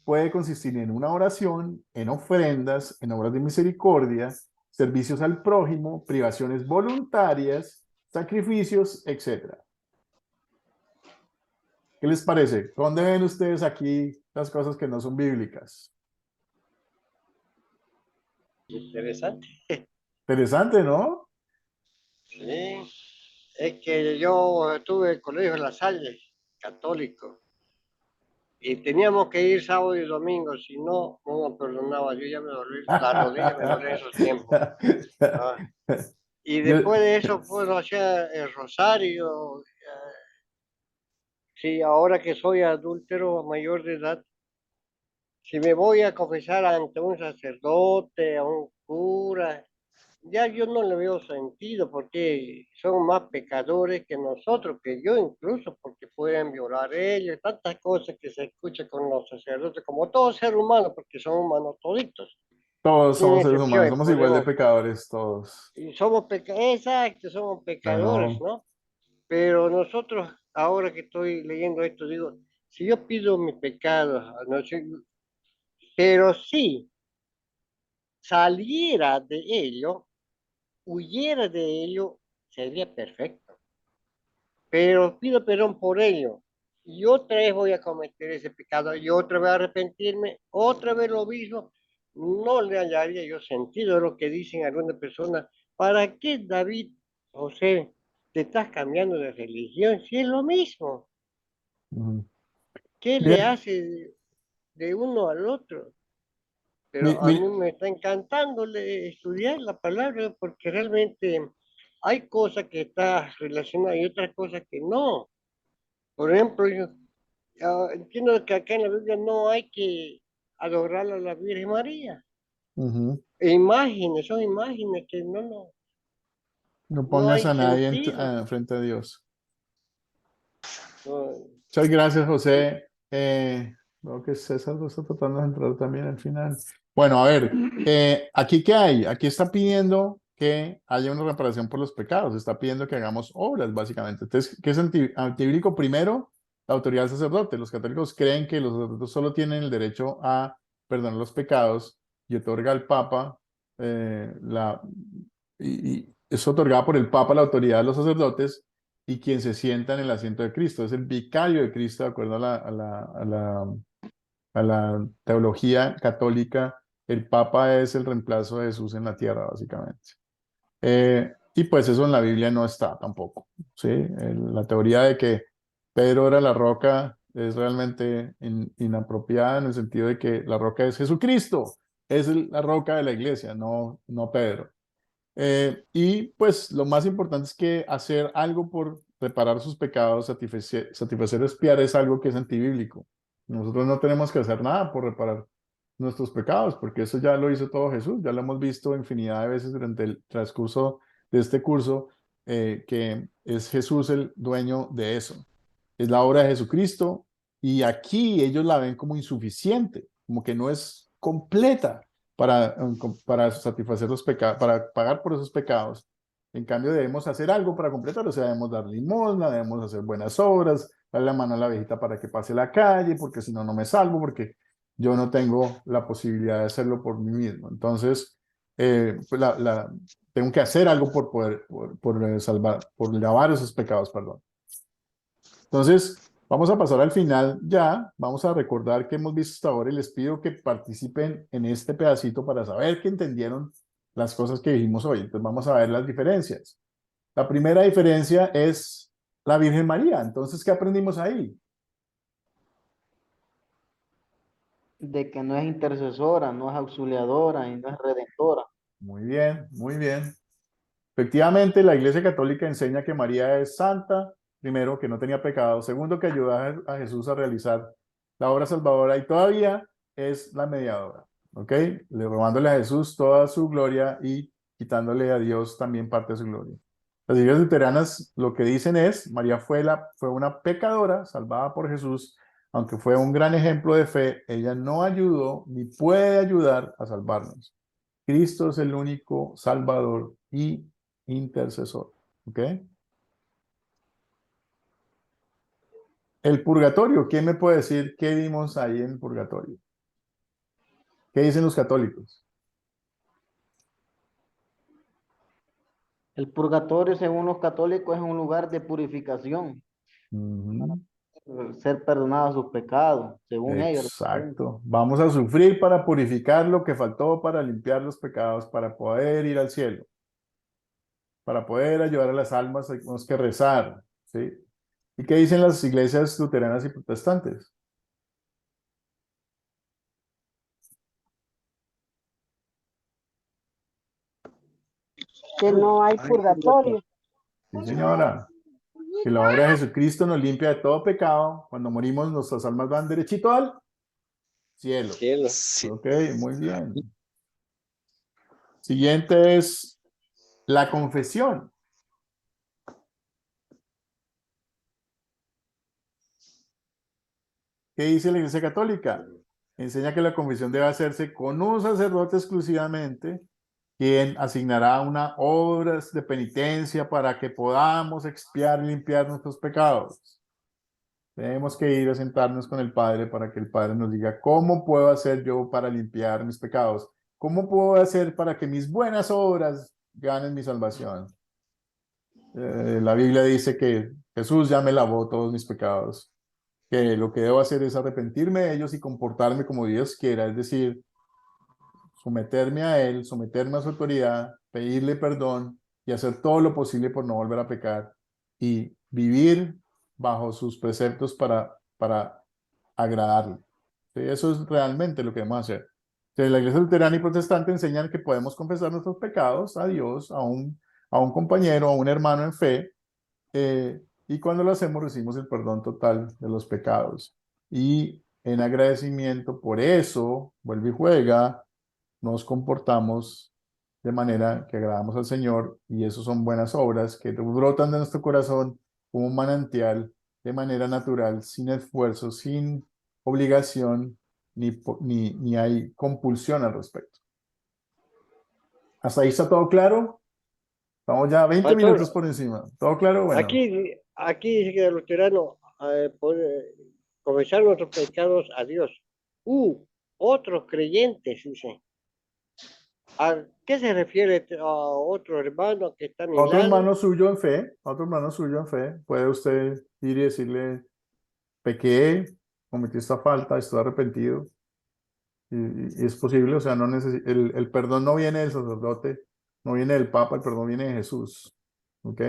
Puede consistir en una oración, en ofrendas, en obras de misericordia, servicios al prójimo, privaciones voluntarias, sacrificios, etc. ¿Qué les parece? ¿Dónde ven ustedes aquí las cosas que no son bíblicas? Interesante. Interesante, ¿no? Sí. Es que yo estuve en el colegio de La Salle, católico, y teníamos que ir sábado y domingo, si no, no nos perdonaba. Yo ya me dolí, la rodilla me dolía en esos tiempos. Ah, y Yo- después de eso, pues, hacía el rosario. Sí, ahora que soy adúltero mayor de edad, si me voy a confesar ante un sacerdote, a un cura, ya yo no le veo sentido porque son más pecadores que nosotros, que yo incluso, porque pueden violar ellos, tantas cosas que se escuchan con los sacerdotes, como todo ser humano, porque son humanos toditos, Todos sin somos seres humanos, excepción, somos igual de podemos, pecadores todos. y somos exacto, somos pecadores, Claro. ¿no? Pero nosotros, ahora que estoy leyendo esto, digo, si yo pido mis pecados, no sé, pero sí, saliera de ello, huyera de ello, sería perfecto. Pero pido perdón por ello. Y otra vez voy a cometer ese pecado, y otra vez a arrepentirme, otra vez lo mismo. No le hallaría yo sentido a lo que dicen algunas personas. ¿Para qué, David, José, te estás cambiando de religión si es lo mismo? ¿Qué le Bien, hace de uno al otro? mi- Pero a mí mi- me está encantando estudiar la palabra porque realmente hay cosas que están relacionadas y otras cosas que no. Por ejemplo, yo entiendo que acá en la Biblia no hay que adorar a la Virgen María. ujú. Imágenes, son imágenes que No no pongas hay a nadie sentido. frente a Dios. No, Muchas gracias, José. Veo que César lo está tratando de entrar también al final. Bueno, a ver, ¿aquí qué hay? Aquí está pidiendo que haya una reparación por los pecados, está pidiendo que hagamos obras, básicamente. Entonces, ¿qué es antibíblico? Primero, la autoridad del sacerdote. Los católicos creen que los sacerdotes solo tienen el derecho a perdonar los pecados y otorga al Papa, y es otorgada por el Papa la autoridad de los sacerdotes y quien se sienta en el asiento de Cristo. Es el vicario de Cristo, de acuerdo a la teología católica. El Papa es el reemplazo de Jesús en la tierra, básicamente. Y pues eso en la Biblia no está tampoco, ¿sí? La teoría de que Pedro era la roca es realmente inapropiada en el sentido de que la roca es Jesucristo, es la roca de la iglesia, no Pedro. Y pues lo más importante es que hacer algo por reparar sus pecados, satisfacer, expiar es algo que es antibíblico. Nosotros no tenemos que hacer nada por reparar nuestros pecados, porque eso ya lo hizo todo Jesús, ya lo hemos visto infinidad de veces durante el transcurso de este curso, que es Jesús el dueño de eso. Es la obra de Jesucristo y aquí ellos la ven como insuficiente, como que no es completa para satisfacer los pecados, para pagar por esos pecados. En cambio, debemos hacer algo para completar, o sea, debemos dar limosna, debemos hacer buenas obras, darle la mano a la viejita para que pase la calle, porque si no, no me salvo, porque yo no tengo la posibilidad de hacerlo por mí mismo. Entonces, pues tengo que hacer algo por poder, salvar, por lavar esos pecados, perdón. Entonces, vamos a pasar al final ya, vamos a recordar que hemos visto hasta ahora y les pido que participen en este pedacito para saber que entendieron las cosas que dijimos hoy. Entonces, vamos a ver las diferencias. La primera diferencia es la Virgen María. Entonces, ¿qué aprendimos ahí? De que no es intercesora, no es auxiliadora y no es redentora. Muy bien, muy bien. Efectivamente, la Iglesia Católica enseña que María es santa, primero, que no tenía pecado, segundo, que ayuda a Jesús a realizar la obra salvadora y todavía es la mediadora, ¿ok? Le robándole a Jesús toda su gloria y quitándole a Dios también parte de su gloria. Las iglesias luteranas lo que dicen es, María fue una pecadora salvada por Jesús, aunque fue un gran ejemplo de fe, ella no ayudó ni puede ayudar a salvarnos. Cristo es el único salvador y intercesor. ¿Ok? El purgatorio, ¿quién me puede decir qué vimos ahí en el purgatorio? ¿Qué dicen los católicos? El purgatorio, según los católicos, es un lugar de purificación, ser perdonados sus pecados, según ellos. Exacto. Vamos a sufrir para purificar lo que faltó para limpiar los pecados, para poder ir al cielo, para poder ayudar a las almas, tenemos que rezar. ¿Sí? ¿Y qué dicen las iglesias luteranas y protestantes? Que no hay purgatorio. Sí, señora. Que la obra de Jesucristo nos limpia de todo pecado. Cuando morimos, nuestras almas van derechito al cielo. Sí. Ok, muy bien. Siguiente es la confesión. ¿Qué dice la Iglesia Católica? Enseña que la confesión debe hacerse con un sacerdote exclusivamente, quien asignará una obras de penitencia para que podamos expiar y limpiar nuestros pecados. Tenemos que ir a sentarnos con el Padre para que el Padre nos diga cómo puedo hacer yo para limpiar mis pecados. ¿cómo puedo hacer para que mis buenas obras ganen mi salvación? La Biblia dice que Jesús ya me lavó todos mis pecados, que lo que debo hacer es arrepentirme de ellos y comportarme como Dios quiera, es decir, someterme a Él, someterme a su autoridad, pedirle perdón y hacer todo lo posible por no volver a pecar y vivir bajo sus preceptos para agradarle. ¿Sí? Eso es realmente lo que debemos hacer. Entonces, la Iglesia Luterana y Protestante enseñan que podemos confesar nuestros pecados a Dios, a un compañero, a un hermano en fe, y cuando lo hacemos recibimos el perdón total de los pecados. Y en agradecimiento por eso, vuelve y juega, nos comportamos de manera que agradamos al Señor, y eso son buenas obras que brotan de nuestro corazón como un manantial de manera natural, sin esfuerzo, sin obligación, ni hay compulsión al respecto. ¿Hasta ahí está todo claro? Estamos ya 20 Pastor, minutos por encima. ¿Todo claro? Bueno. aquí dice que el luterano puede confesar nuestros pecados a Dios. Otros creyentes, dice. ¿A qué se refiere a otro hermano que está a mi Otro lado? hermano suyo en fe, otro hermano suyo en fe, puede usted ir y decirle, pequé, cometí esta falta, estoy arrepentido. Y es posible, o sea, no el perdón no viene del sacerdote, no viene del Papa, el perdón viene de Jesús. ¿Ok?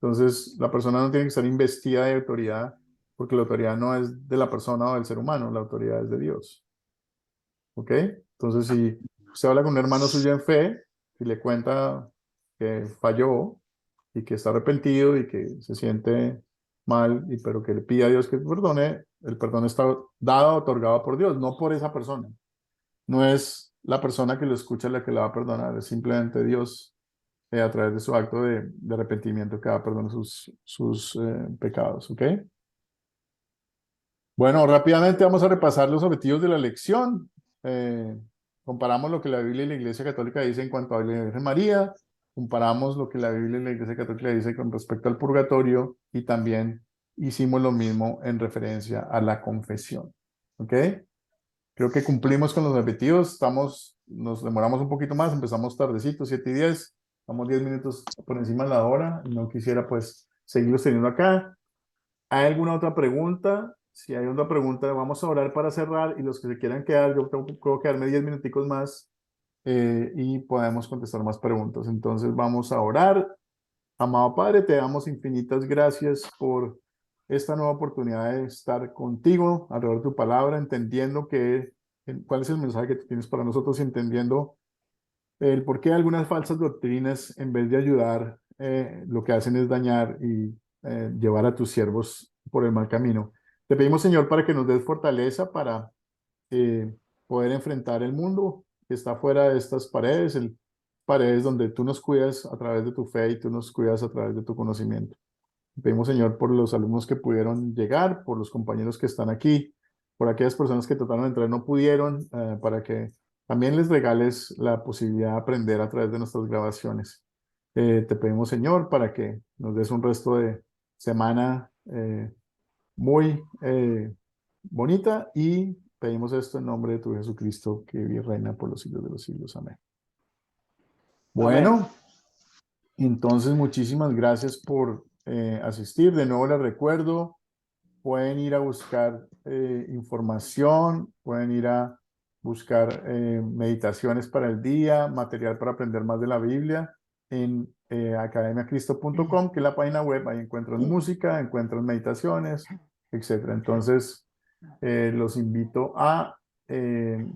Entonces, la persona no tiene que estar investida de autoridad, porque la autoridad no es de la persona o del ser humano, la autoridad es de Dios. ¿Ok? Entonces, si usted habla con un hermano suyo en fe y le cuenta que falló y que está arrepentido y que se siente mal, pero que le pide a Dios que perdone, el perdón está dado, otorgado por Dios, no por esa persona. No es la persona que lo escucha la que le va a perdonar, es simplemente Dios, a través de su acto de arrepentimiento, que va a perdonar sus pecados. ¿Ok? Bueno, rápidamente vamos a repasar los objetivos de la lección. Comparamos lo que la Biblia y la Iglesia Católica dicen en cuanto a la Virgen María, comparamos lo que la Biblia y la Iglesia Católica dice con respecto al purgatorio, y también hicimos lo mismo en referencia a la confesión. ¿Ok? Creo que cumplimos con los objetivos, nos demoramos un poquito más, empezamos tardecito, 7:10, estamos 10 minutos por encima de la hora, y no quisiera pues seguirlos teniendo acá. ¿Hay alguna otra pregunta? Si hay otra pregunta, vamos a orar para cerrar, y los que se quieran quedar, yo puedo quedarme 10 minuticos más, y podemos contestar más preguntas. Entonces vamos a orar. Amado Padre, te damos infinitas gracias por esta nueva oportunidad de estar contigo alrededor de tu palabra, entendiendo cuál es el mensaje que tú tienes para nosotros, y entendiendo el por qué algunas falsas doctrinas, en vez de ayudar, lo que hacen es dañar y llevar a tus siervos por el mal camino. Te pedimos, Señor, para que nos des fortaleza para poder enfrentar el mundo que está fuera de estas paredes donde tú nos cuidas a través de tu fe y tú nos cuidas a través de tu conocimiento. Te pedimos, Señor, por los alumnos que pudieron llegar, por los compañeros que están aquí, por aquellas personas que trataron de entrar y no pudieron, para que también les regales la posibilidad de aprender a través de nuestras grabaciones. Te pedimos, Señor, para que nos des un resto de semana muy bonita, y pedimos esto en nombre de tu Jesucristo, que vive y reina por los siglos de los siglos. Amén. Bueno, Amén. entonces muchísimas gracias por asistir. De nuevo les recuerdo, pueden ir a buscar información, pueden ir a buscar meditaciones para el día, material para aprender más de la Biblia en academiacristo.com, que es la página web. Ahí encuentran música, encuentran meditaciones, etc. Entonces, los invito a ver